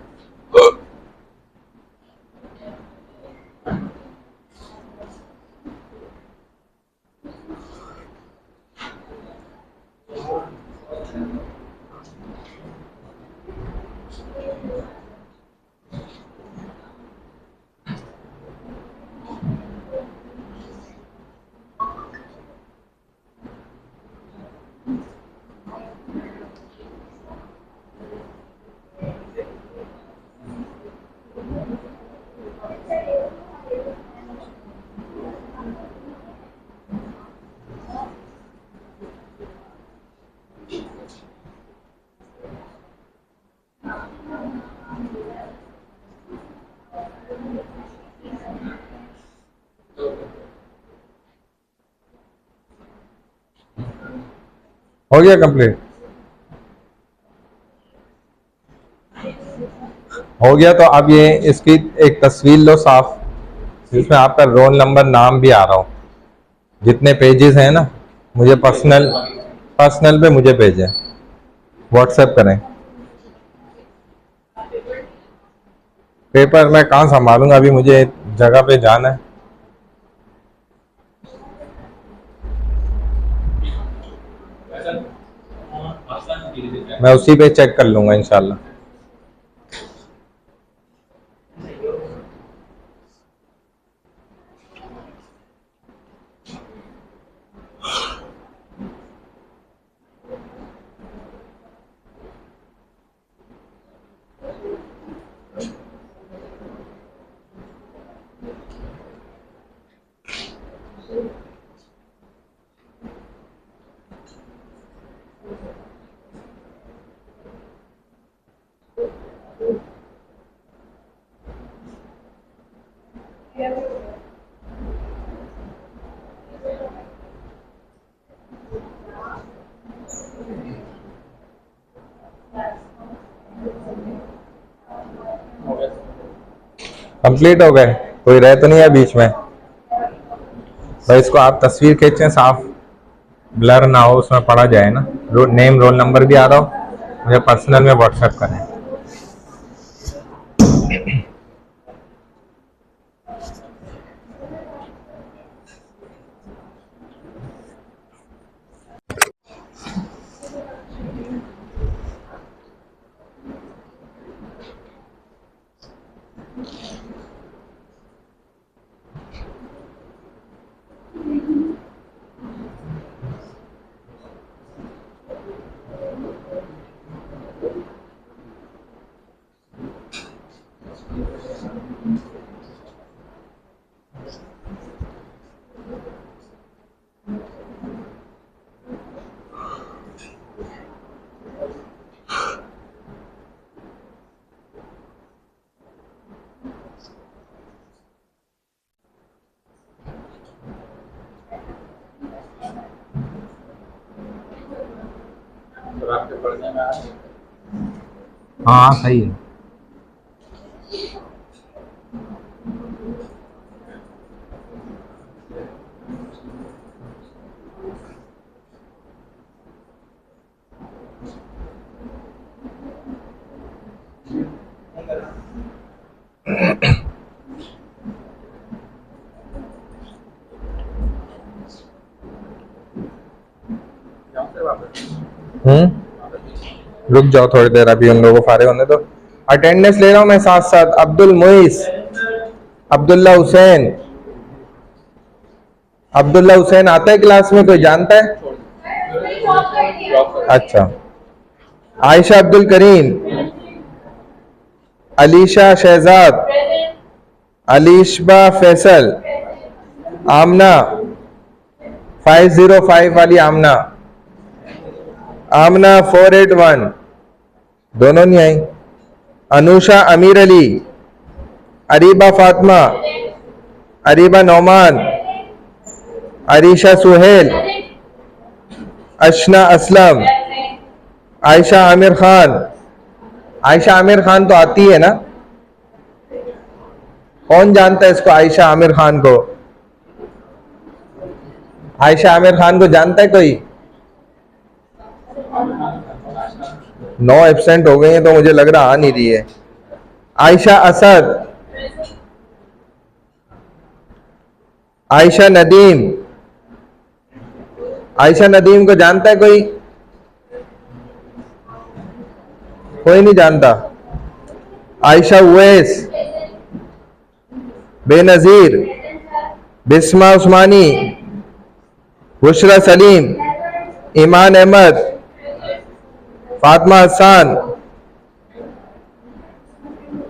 हो गया कंप्लीट? हो गया। तो अब ये इसकी एक तस्वीर लो साफ, जिसमें आपका रोल नंबर, नाम भी आ रहा हो। जितने पेजेस हैं ना, मुझे पर्सनल पे मुझे भेजें, व्हाट्सएप करें। पेपर मैं कहाँ संभालूंगा, अभी मुझे जगह पे जाना है। मैं उसी पे चेक कर लूंगा इंशाल्लाह। कंप्लीट हो गए? कोई रह तो नहीं है बीच में? भाई इसको आप तस्वीर खींचें, साफ ब्लर ना हो, उसमें पढ़ा जाए ना। नेम रोल नंबर भी आ रहा हो, मुझे पर्सनल में व्हाट्सएप करें। हाँ सही है। रुक जाओ थोड़ी देर, अभी उन लोगों को फारिग होने दो। अटेंडेंस ले रहा हूँ मैं साथ साथ। अब्दुल मुइस, अब्दुल्ला हुसैन, अब्दुल्ला हुसैन आता है क्लास में, कोई जानता है? अच्छा। आयशा अब्दुल करीम, अलीशा शहजाद, अलीशबा फैसल, आमना 505 वाली आमना, आमना 481, दोनों नहीं आई। अनुषा अमीर अली, अरीबा फातिमा, अरीबा नौमान, अरीशा सुहेल, अशना असलम, आयशा आमिर खान। आयशा आमिर खान तो आती है ना? कौन जानता है इसको, आयशा आमिर खान को? आयशा आमिर खान को जानता है कोई? 9 एब्सेंट हो गई हैं तो मुझे लग रहा आ नहीं रही है। आयशा असद, आयशा नदीम, आयशा नदीम को जानता है कोई? कोई नहीं जानता। आयशा उवैस, बेनजीर, बिस्मा उस्मानी, बुशरा सलीम, ईमान अहमद, फातिमा हसन,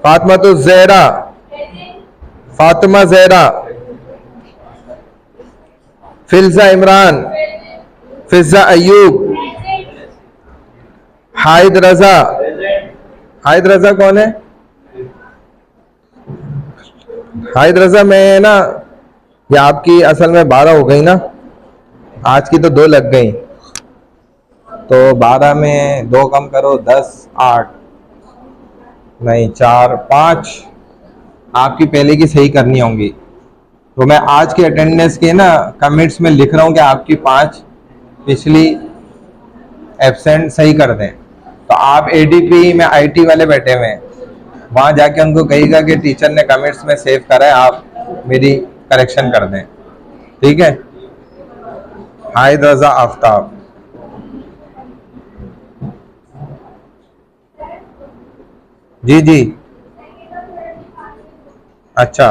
फातिमा तो ज़हरा, फातिमा ज़हरा, फिल्जा इमरान, फिजा अयूब, हाइद रजा। हाइद रजा कौन है? हाइद रजा में ना, ये आपकी असल में 12 हो गई ना, आज की तो 2 लग गई, तो 12 में 2 कम करो 10, 8 नहीं 4, 5 आपकी पहले की सही करनी होंगी। तो मैं आज की अटेंडेंस के ना कमिट्स में लिख रहा हूँ कि आपकी 5 पिछली एब्सेंट सही कर दें। तो आप एडीपी में आईटी वाले बैठे हुए हैं, वहाँ जाके उनको कहिएगा कि टीचर ने कमिट्स में सेव करा है, आप मेरी करेक्शन कर दें, ठीक है? हाइद रजा आफ्ताब, जी जी, अच्छा।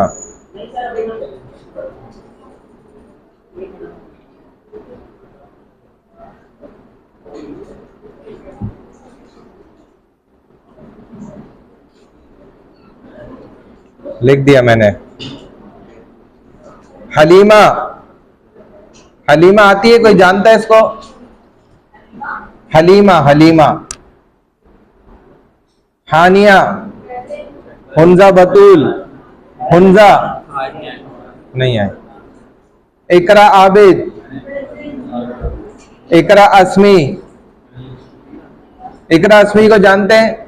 लिख दिया मैंने। हलीमा, हलीमा आती है, कोई जानता है इसको? हलीमा, हलीमा। हानिया, हुंजा बतूल, हुंजा नहीं है। इकरा आबिद, इकरा असमी, इकरा असमी को जानते हैं?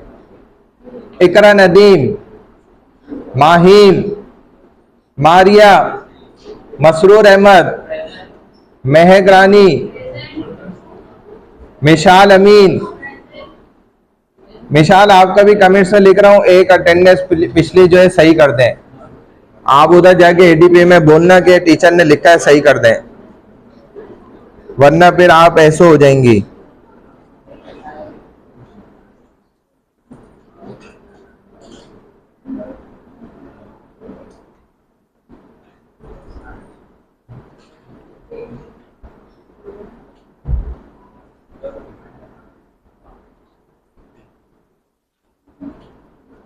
इकरा नदीम, माहीन, मारिया, मसरूर अहमद, महक रानी, मिशाल अमीन। मिशाल आपका भी कमेंट्स में लिख रहा हूं, एक अटेंडेंस पिछली जो है सही कर दें। आप उधर जाके एडीपी में बोलना कि टीचर ने लिखा है सही कर दें, वरना फिर आप ऐसे हो जाएंगी।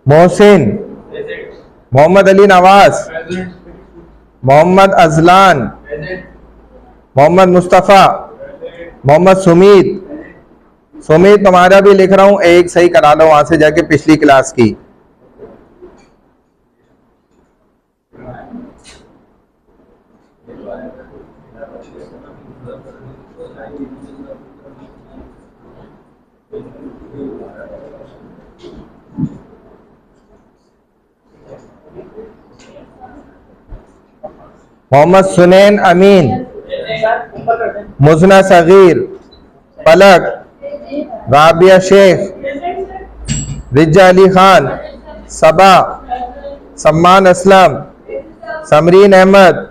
मोहसिन, मोहम्मद अली नवाज, मोहम्मद अजलान, मोहम्मद मुस्तफ़ा, मोहम्मद सुमीत। सुमीत तुम्हारा भी लिख रहा हूं, एक सही करा लो वहां से जाके पिछली क्लास की। मोहम्मद सुनैन अमीन, मुजना सगीर, पलक, राबिया शेख, रिजा अली खान, सबा, सम्मान असलम, समरीन अहमद,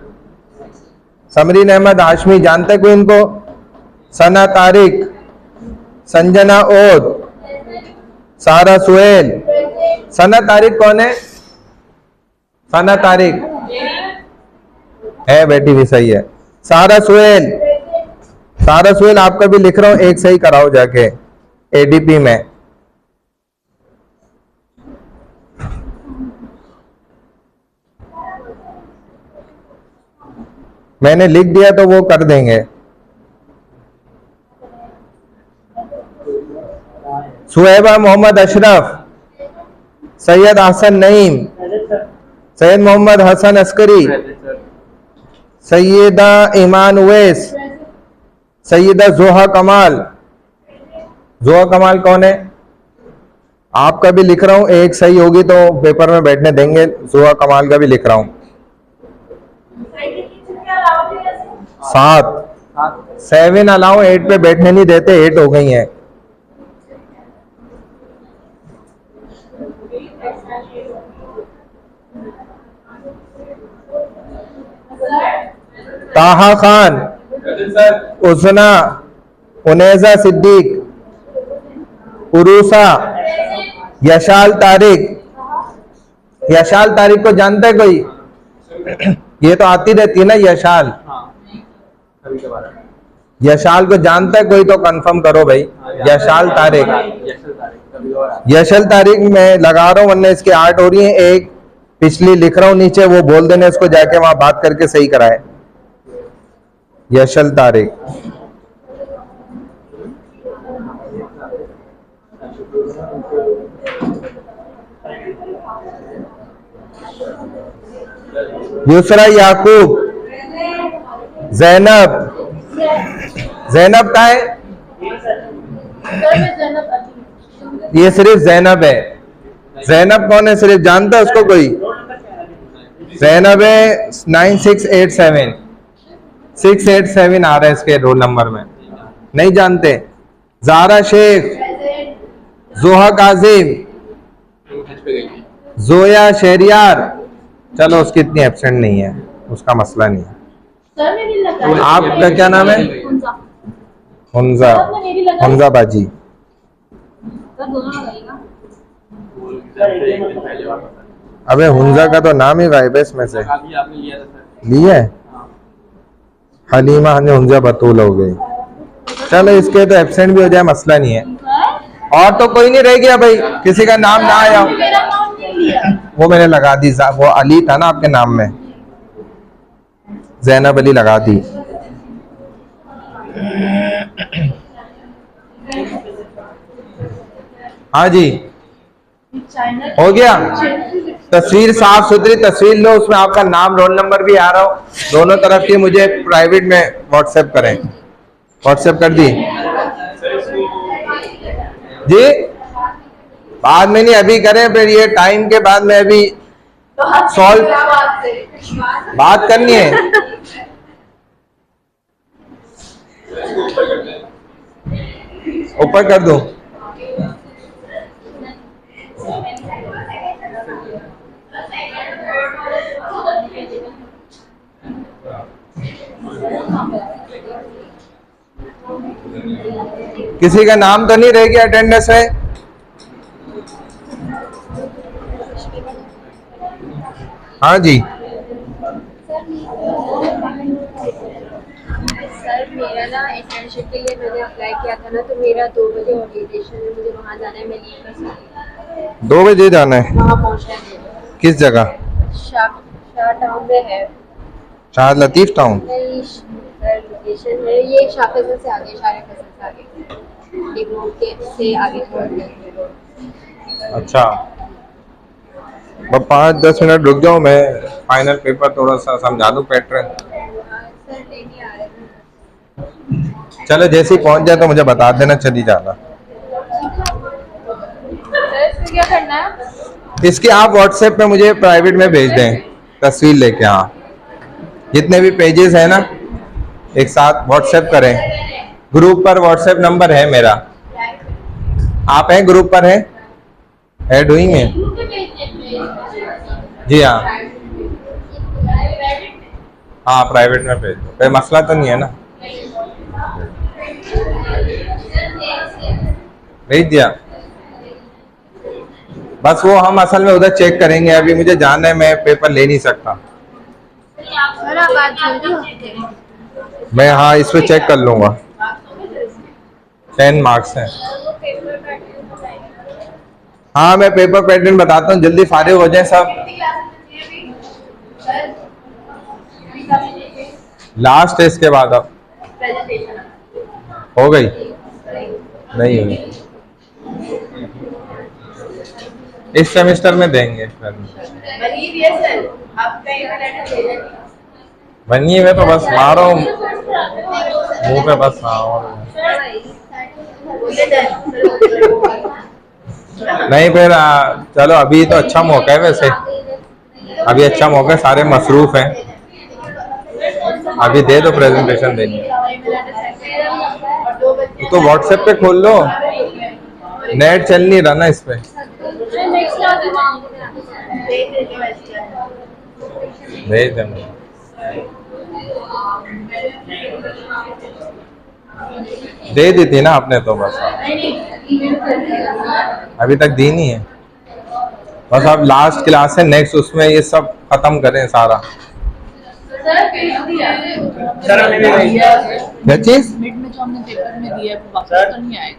समरीन अहमद हाशमी, जानते कोई इनको? सना तारिक, संजना ओद, सारा सुहेल। सना तारिक कौन है? सना तारिक है, बेटी भी सही है। सारा सुहेल, सारा सुहेल आपका भी लिख रहा हूं, एक सही कराओ जाके एडीपी में। मैंने लिख दिया तो वो कर देंगे। सुहेबा मोहम्मद अशरफ, सैयद हसन नईम, सैयद मोहम्मद हसन अस्करी, सैयदा ईमान उवैस, सैयदा जोहा कमाल। जोहा कमाल कौन है? आपका भी लिख रहा हूं, एक सही होगी तो पेपर में बैठने देंगे। जोहा कमाल का भी लिख रहा हूं। 7 अलाउ, 8 पे बैठने नहीं देते, 8 हो गई हैं। ताहा खान, उस्ना, उनेजा सिद्दीक, उरूसा, यशाल तारिक। यशाल तारिक को जानता है कोई? ये तो आती रहती है ना यशाल। यशाल को जानता है कोई तो कंफर्म करो भाई। यशाल तारिक, यशल तारिक मैं लगा रहा हूँ, वरना इसकी 8 हो रही है। एक पिछली लिख रहा हूँ नीचे, वो बोल देने उसको जाके वहां बात करके सही कराए। यशल तारिक। यूसरा याकूब, जैनब। जैनब का है? ये सिर्फ जैनब है। जैनब कौन है? सिर्फ जानता है उसको कोई? जैनब है 9687, 687 आ रहा है इसके रोल नंबर में। नहीं जानते? जारा शेख, जोहा काजिम, जोया शहरियार। चलो उसकी इतनी एब्सेंट नहीं है, उसका मसला नहीं है। आपका क्या नाम है? हुंजा, हुंजा बाजी। अबे हुंजा का तो नाम ही गायब है इसमें से। लिया है? हलीमा ने हुंजा बतूल हो गई। चलो इसके तो एब्सेंट भी हो जाए, मसला नहीं है। और तो कोई नहीं रह गया भाई, किसी का नाम ना आया। वो मैंने लगा दी, वो अली था ना आपके नाम में, जैनब अली लगा दी। हाँ जी, हो गया। तस्वीर साफ सुथरी तस्वीर लो, उसमें आपका नाम रोल नंबर भी आ रहा हो, दोनों तरफ की मुझे प्राइवेट में व्हाट्सएप करें। व्हाट्सएप कर दी जी? बाद में नहीं, अभी करें, फिर ये टाइम के बाद में अभी सॉल्व बात करनी है। ऊपर कर दूं? किसी का नाम तो नहीं रह गया अटेंडेंस में? हाँ जी। सर मेरा ना इंटर्नशिप के लिए मैंने अप्लाई किया था ना, तो मेरा 2 बजे ओरिएंटेशन है, मुझे वहाँ जाना है। मैं लीव कर सकती हूँ? 2 बजे जाना है? वहाँ पहुँचना है। किस जगह? शाह टाउन में है। शाह लतीफ टाउन? नहीं सर, लोकेशन है ये शाह फैसल से आगे, शाह फैसल से आगे, एक रोड के से आगे थोड़ा। अच्छा, बस 5-10 मिनट रुक जाओ, मैं फाइनल पेपर थोड़ा सा समझा दूं पैटर्न। सर नहीं आ रहे। चलो जैसे ही पहुंच जाए तो मुझे बता देना, चली जाना। सर इसमें क्या करना है? इसके आप व्हाट्सएप पे मुझे प्राइवेट में भेज दें तस्वीर लेके। हाँ, जितने भी पेजेस है ना एक साथ व्हाट्सएप करें। ग्रुप पर व्हाट्सएप नंबर है मेरा। आप हैं ग्रुप पर? है ऐड हुई हैं? जी हाँ हाँ, प्राइवेट में भेज दो, कोई मसला तो नहीं है ना? भेज दिया। बस वो हम असल में उधर चेक करेंगे, अभी मुझे जाना है, मैं पेपर ले नहीं सकता। सर आप आज जल्दी हो? मैं हाँ इस पे चेक कर लूंगा। 10 मार्क्स हैं। हाँ मैं पेपर पैटर्न बताता हूँ, जल्दी फारिग हो जाए सब। लास्ट है इसके बाद अब हो गई नहीं हुई, इस सेमेस्टर में देंगे। बनी हुई तो बस मारो मुंह पे बस। हाँ और नहीं फिर चलो अभी तो अच्छा मौका है, वैसे अभी अच्छा मौका है, सारे मसरूफ हैं, अभी दे दो प्रेजेंटेशन देनी है। तो व्हाट्सएप पे खोल लो, नेट चल नहीं रहा ना इस पे। भेज देंगे। दे दी थी ना आपने तो बस, अभी तक दी नहीं है। बस अब लास्ट क्लास है, नेक्स्ट उसमें ये सब खत्म करें सारा। सर हमने भी दिया क्या चीज मिड में जो हमने पेपर में दिया है वो वापस तो नहीं आएगा?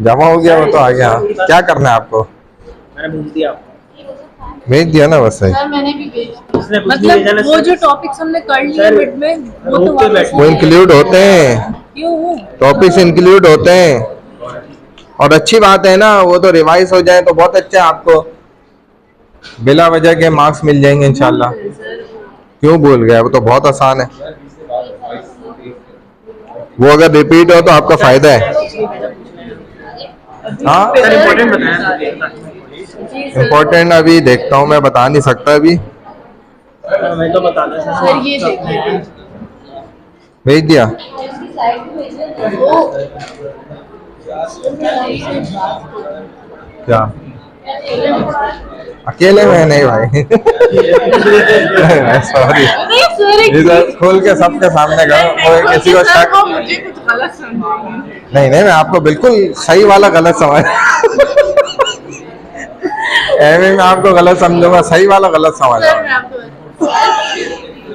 जमा हो गया, वो तो आ गया। क्या करना है आपको? मैंने भेज दिया आपको। भेज दिया ना बस सही। सर मैंने भी भेज उसने कुछ नहीं मतलब भेजा ना वो सर। जो टॉपिक्स हमने कर लिए सर, मिड में वो तो रोक के वापस बैठे। वो इंक्लूड होते हैं, क्यों? टॉपिक्स इंक्लूड होते हैं, और अच्छी बात है ना, वो तो रिवाइज हो जाए तो बहुत अच्छा है, आपको बिला वजह के मार्क्स मिल जाएंगे इंशाल्लाह। क्यों भूल गया? वो तो बहुत आसान है, वो अगर रिपीट हो तो आपका फायदा है। हाँ सर इम्पोर्टेंट बताया। इम्पोर्टेंट अभी देखता हूँ, मैं बता नहीं सकता अभी। मैं तो बता दूं सर ये देखिए भेज दिया। क्या अकेले में? नहीं भाई सॉरी, इधर खोल के सबके सामने करो, कोई किसी को शक। मुझे कुछ गलत समझेंगे। नहीं नहीं, मैं आपको बिल्कुल सही वाला गलत समझ एवं मैं आपको गलत समझूंगा, सही वाला गलत समझ रहा हूँ।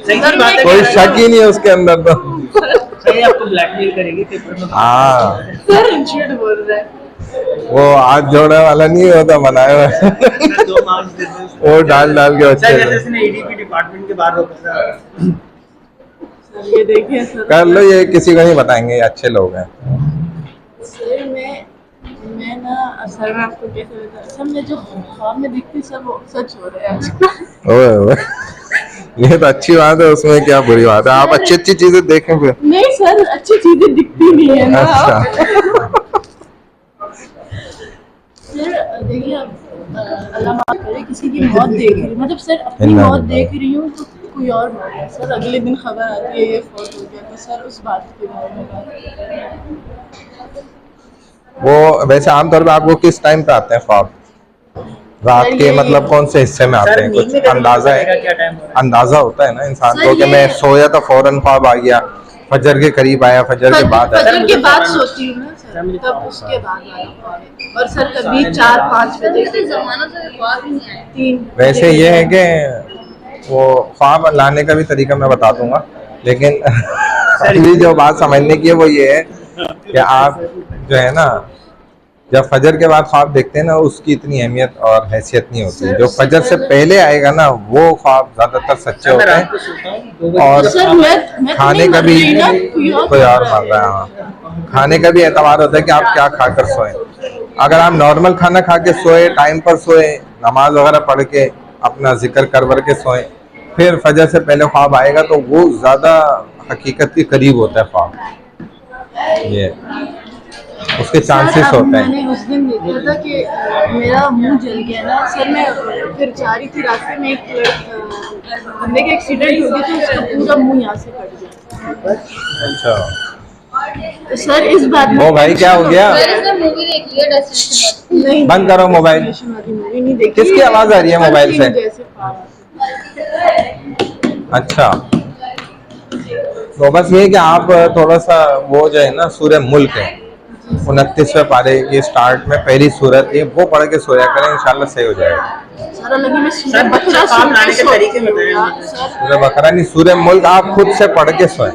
सही बात है। कोई शक ही नहीं है उसके अंदर तो। सही आपको ब्लैकमेल करेगी पेपर में। हाँ सर इंश्योर्ड बोल रहा है। वो हाथ जोड़ने वाला नहीं होता, बनाया हुआ है। 2 मार्क्स दे दो। वो डाल डाल के सर अच्छे जैसे इसने ईडीपी डिपार्टमेंट के बाहर रोका था। सर ये देखिए सर। कर लो, ये किसी को नहीं बताएंगे, ये अच्छे लोग हैं। सर मैं ना सर मैं आपको कैसे बताऊं, सर मैं जो ख्वाब में दिखती सर वो सच हो रहा है। ओए ओए, ये तो अच्छी बात है, उसमें क्या बुरी बात है? आप अच्छी अच्छी चीजें देखें फिर। नहीं सर अच्छी चीजें दिखती नहीं है ना। अच्छा सर देखिए अल्लाह माफ करे किसी की मौत देख रही, मतलब सर अपनी मौत देख रही हूँ तो कोई और मौत है सर, अगले दिन खबर आती है ये फौत हो गया, तो सर उस बात के बारे में बात। वो वैसे आमतौर पे आपको किस टाइम पे आते हैं ख्वाब? रात के मतलब कौन से हिस्से में आते हैं? कुछ अंदाजा है? अंदाजा होता है ना इंसान को कि मैं सोया तो फौरन ख्वाब आ गया, फजर के करीब आया, फजर के बाद आया। फजर के बाद सोती हूँ ना सर, तब उसके बाद आया ख्वाब। और सर कभी 4-5 बजे के जमाना से ख्वाब ही नहीं आया। 3 वैसे ये है कि वो ख्वाब लाने का भी तरीका मैं बता दूंगा, लेकिन अभी जो बात समझने की है वो ये है कि आप जो है ना, जब फजर के बाद ख्वाब देखते हैं ना, उसकी इतनी अहमियत और हैसियत नहीं होती। जो फजर से पहले आएगा ना, वो ख्वाब ज्यादातर सच्चे होते हैं। और खाने का भी कोई और मार रहा है, हाँ, खाने का भी एतबार होता है कि आप क्या खाकर सोए। अगर आप नॉर्मल खाना खा के सोए, टाइम पर सोए, नमाज वगैरह पढ़ के अपना जिक्र कर के सोए, फिर फजर से पहले ख्वाब आएगा तो वो ज्यादा हकीकत के करीब होता है ख्वाब, ये उसके चांसेस होते हैं। मैंने उस दिन देखा था कि मेरा मुंह जल गया ना सर, मैं फिर जा रही थी रास्ते में, एक बंदे का एक्सीडेंट हो गया तो उसका पूरा मुंह यहाँ से कट गया। अच्छा तो सर इस बात में वो भाई क्या हो गया? मूवी देख लिया डेस्टिनेशन। नहीं बंद करो मोबाइल। मूवी नहीं देखी। किसकी आवाज आ रही है मोबाइल से? अच्छा तो बस ये कि आप थोड़ा सा वो जो है ना, सूर्य मुल्क है, 29वें पारे के स्टार्ट में पहली सूरत है, वो पढ़ के सोया करें, इंशाल्लाह सही हो जाएगा। सर लेकिन मैं सर बच्चा काम लाने के तरीके बताएं मुझे। सूर्य बकरा नहीं, सूर्य मुल्क आप खुद से पढ़ के सोए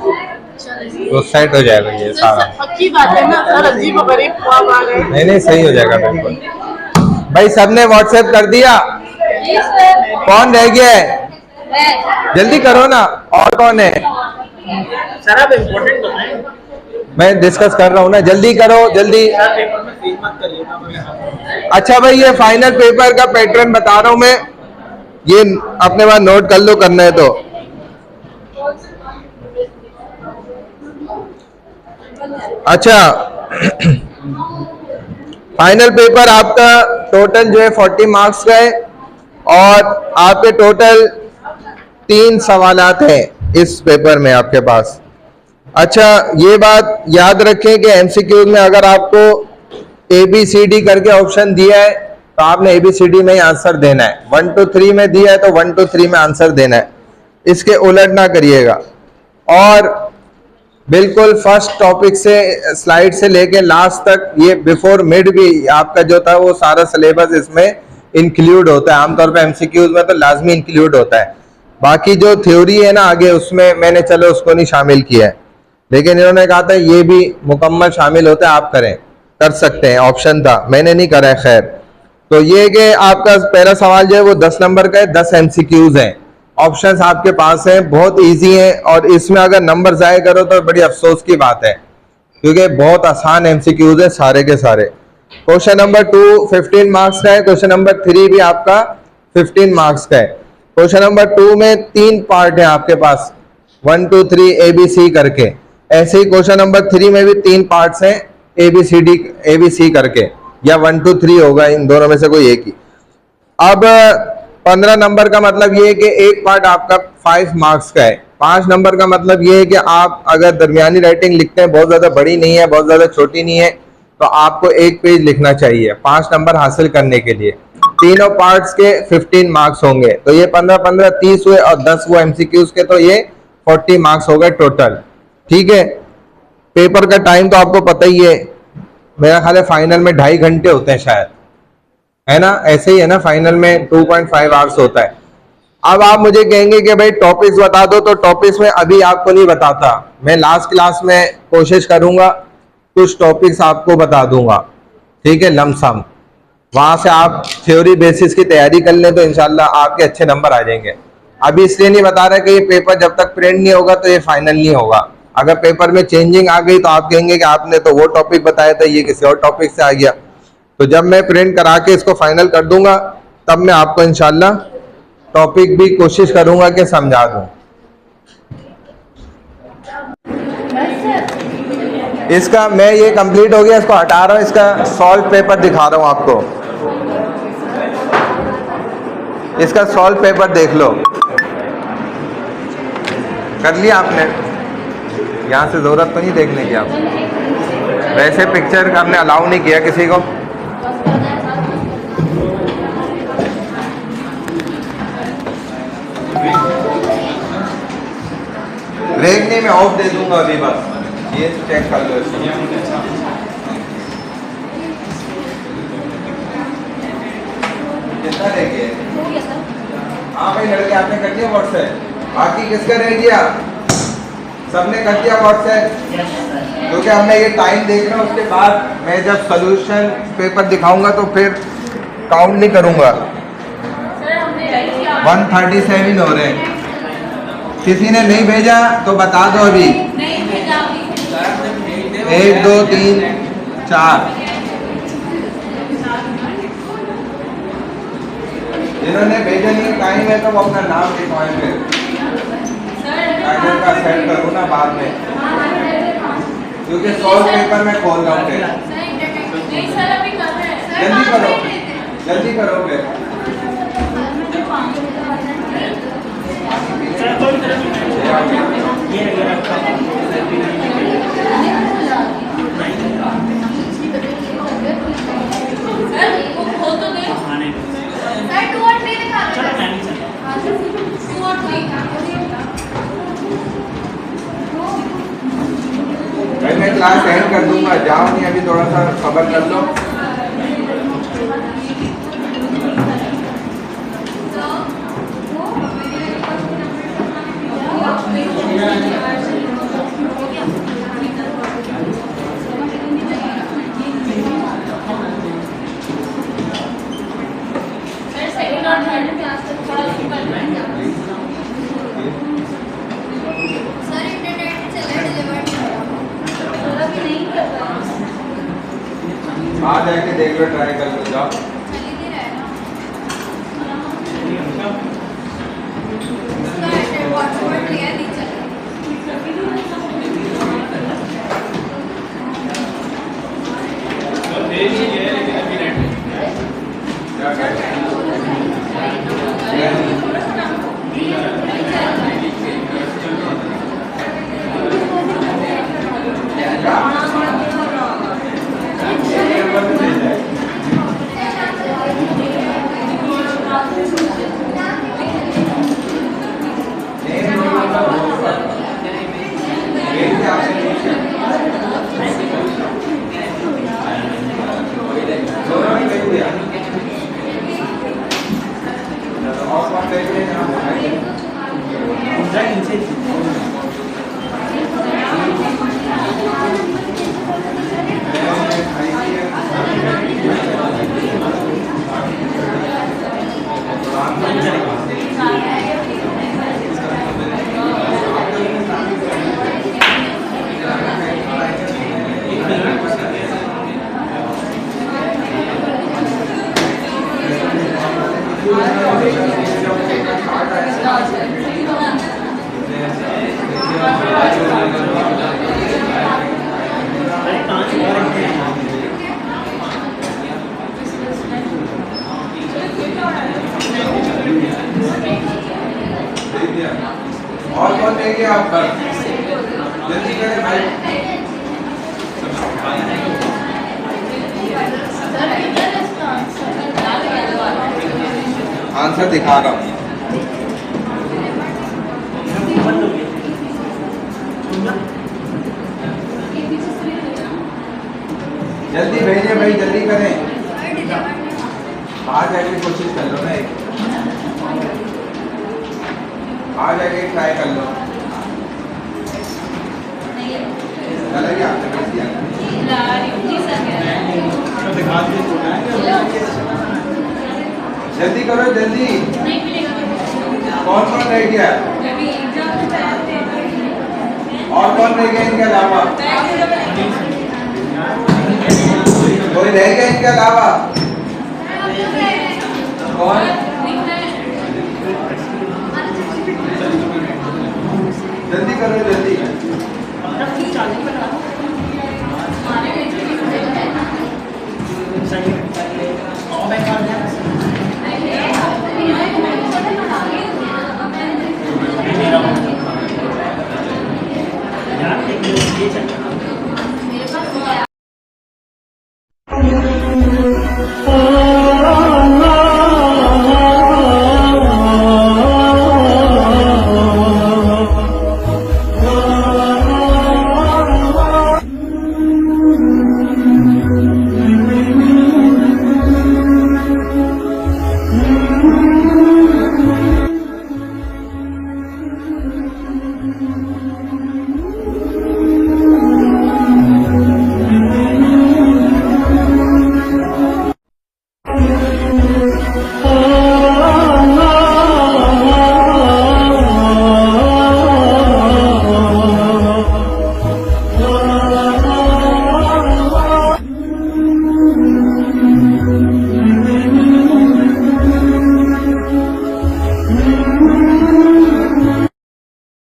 तो सेट हो जाएगा ये सारा। पक्की बात है ना सर, अजीब व गरीब ख्वाब आ गए। नहीं सही हो जाएगा बिल्कुल। भाई सबने व्हाट्सएप कर दिया? कौन रह गया है? जल्दी करो ना। और कौन है? सर आप इम्पोर्टेंट बताएं। मैं डिस्कस कर रहा हूँ ना, जल्दी करो जल्दी। सर पेपर में फील मत करिएगा। अच्छा भाई ये फाइनल पेपर का पैटर्न बता रहा हूँ मैं, ये अपने पास नोट कर लो, करना है तो। अच्छा फाइनल पेपर आपका टोटल जो है 40 मार्क्स का है और आपके टोटल 3 सवालात हैं इस पेपर में आपके पास। अच्छा ये बात याद रखें कि एमसीक्यूज में अगर आपको ABCD करके ऑप्शन दिया है तो आपने ABCD में ही आंसर देना है। 1 to 3 में दिया है तो 1 to 3 में आंसर देना है, इसके उलट ना करिएगा। और बिल्कुल फर्स्ट टॉपिक से स्लाइड से लेके लास्ट तक, ये बिफोर मिड भी आपका जो था वो सारा सिलेबस इसमें इंक्लूड होता है। आमतौर पे एमसीक्यूज में तो लाजमी इंक्लूड होता है, बाकी जो थ्योरी है ना आगे उसमें मैंने चलो उसको नहीं शामिल किया है, लेकिन इन्होंने कहा था ये भी मुकम्मल शामिल होता है, आप करें, कर सकते हैं, ऑप्शन था, मैंने नहीं करा है। खैर तो ये कि आपका पहला सवाल जो है वो 10 नंबर का है, 10 एमसीक्यूज हैं, ऑप्शंस आपके पास हैं, बहुत इजी हैं और इसमें अगर नंबर ज़ाया करो तो बड़ी अफसोस की बात है क्योंकि बहुत आसान एमसीक्यूज है सारे के सारे। क्वेश्चन नंबर 2 15 मार्क्स का है, क्वेश्चन नंबर 3 भी आपका 15 मार्क्स का है। क्वेश्चन नंबर 2 में 3 पार्ट है आपके पास, 1 2 3 ABC करके, ऐसे ही क्वेश्चन नंबर 3 में भी 3 पार्ट्स हैं ABC करके, या 1 2 3 होगा, इन दोनों में से कोई एक ही। अब 15 नंबर का मतलब ये है कि एक पार्ट आपका 5 मार्क्स का है। 5 नंबर का मतलब ये है कि आप अगर दरमियानी राइटिंग लिखते हैं, बहुत ज़्यादा बड़ी नहीं है बहुत ज़्यादा छोटी नहीं है, तो आपको 1 पेज लिखना चाहिए 5 नंबर हासिल करने के लिए। तीनों पार्ट्स के 15 मार्क्स होंगे, तो ये 15 15 30 हुए और 10 वो एमसीक्यूज के, तो ये 40 मार्क्स हो गए टोटल। ठीक है, पेपर का टाइम तो आपको पता ही है, मेरा ख्याल है फाइनल में 2.5 घंटे होते हैं शायद, है ना, ऐसे ही है ना, फाइनल में 2.5 आवर्स होता है। अब आप मुझे कहेंगे कि भाई टॉपिक्स बता दो, तो टॉपिक्स में अभी आपको नहीं बताता, मैं लास्ट क्लास में कोशिश करूंगा कुछ टॉपिक्स आपको बता दूंगा, ठीक है, लमसम, वहां से आप थ्योरी बेसिस की तैयारी कर लें तो इंशाल्लाह आपके अच्छे नंबर आ जाएंगे। अभी इसलिए नहीं बता रहा कि ये पेपर जब तक प्रिंट नहीं होगा तो ये फाइनल नहीं होगा। अगर पेपर में चेंजिंग आ गई तो आप कहेंगे कि आपने तो वो टॉपिक बताया था, ये किसी और टॉपिक से आ गया। तो जब मैं प्रिंट करा के इसको फाइनल कर दूंगा तब मैं आपको इंशाल्लाह टॉपिक भी कोशिश करूंगा कि समझा दूं। इसका मैं ये कंप्लीट हो गया, इसको हटा रहा हूं, इसका सॉल्व पेपर दिखा रहा हूं आपको, इसका सॉल्व पेपर देख लो, कर लिया आपने, यहाँ से जरूरत तो नहीं देखने की, आप वैसे पिक्चर हमने अलाउ नहीं किया किसी को। ब्रेक नहीं, मैं ऑफ दे दूंगा अभी, बस ये चेक कर लो इसको। कितना रह गया? हाँ भाई लड़के आपने कर दिया व्हाट्सएप, बाकी किसका रह गया? सबने कर दिया व्हाट्सएप, क्योंकि हमने ये टाइम देखना, उसके बाद मैं जब सोल्यूशन पेपर दिखाऊंगा तो फिर काउंट नहीं करूंगा। 137 हो रहे हैं, किसी ने नहीं भेजा तो बता दो अभी। 1 2 3 4, जिन्होंने भेजा नहीं टाइम है तो वो अपना नाम लिखवाएं, फिर टाइटल का सेट करूँ ना बाद में, क्योंकि सॉल्व पेपर में खोल रहा हूँ। जल्दी करो, जल्दी करो फिर। मैं क्लास एंड कर दूंगा, जाओ नहीं अभी थोड़ा सा खबर कर लो। आ जाके देख लो, ट्राई कर लो, जाओ। और कौन देंगे आप पर? जल्दी करें भाई। आंसर दिखा रहा हूँ। जल्दी भेजिए भाई, जल्दी करें। आ जाके कोशिश कर लो ना, आ जाके ट्राई कर लो। चला गया आपने भेज दिया। जल्दी करो, जल्दी। कौन कौन रह गया? और कौन रह गया इनके अलावा? कोई रह गया इनके अलावा? कौन? जल्दी करो, जल्दी।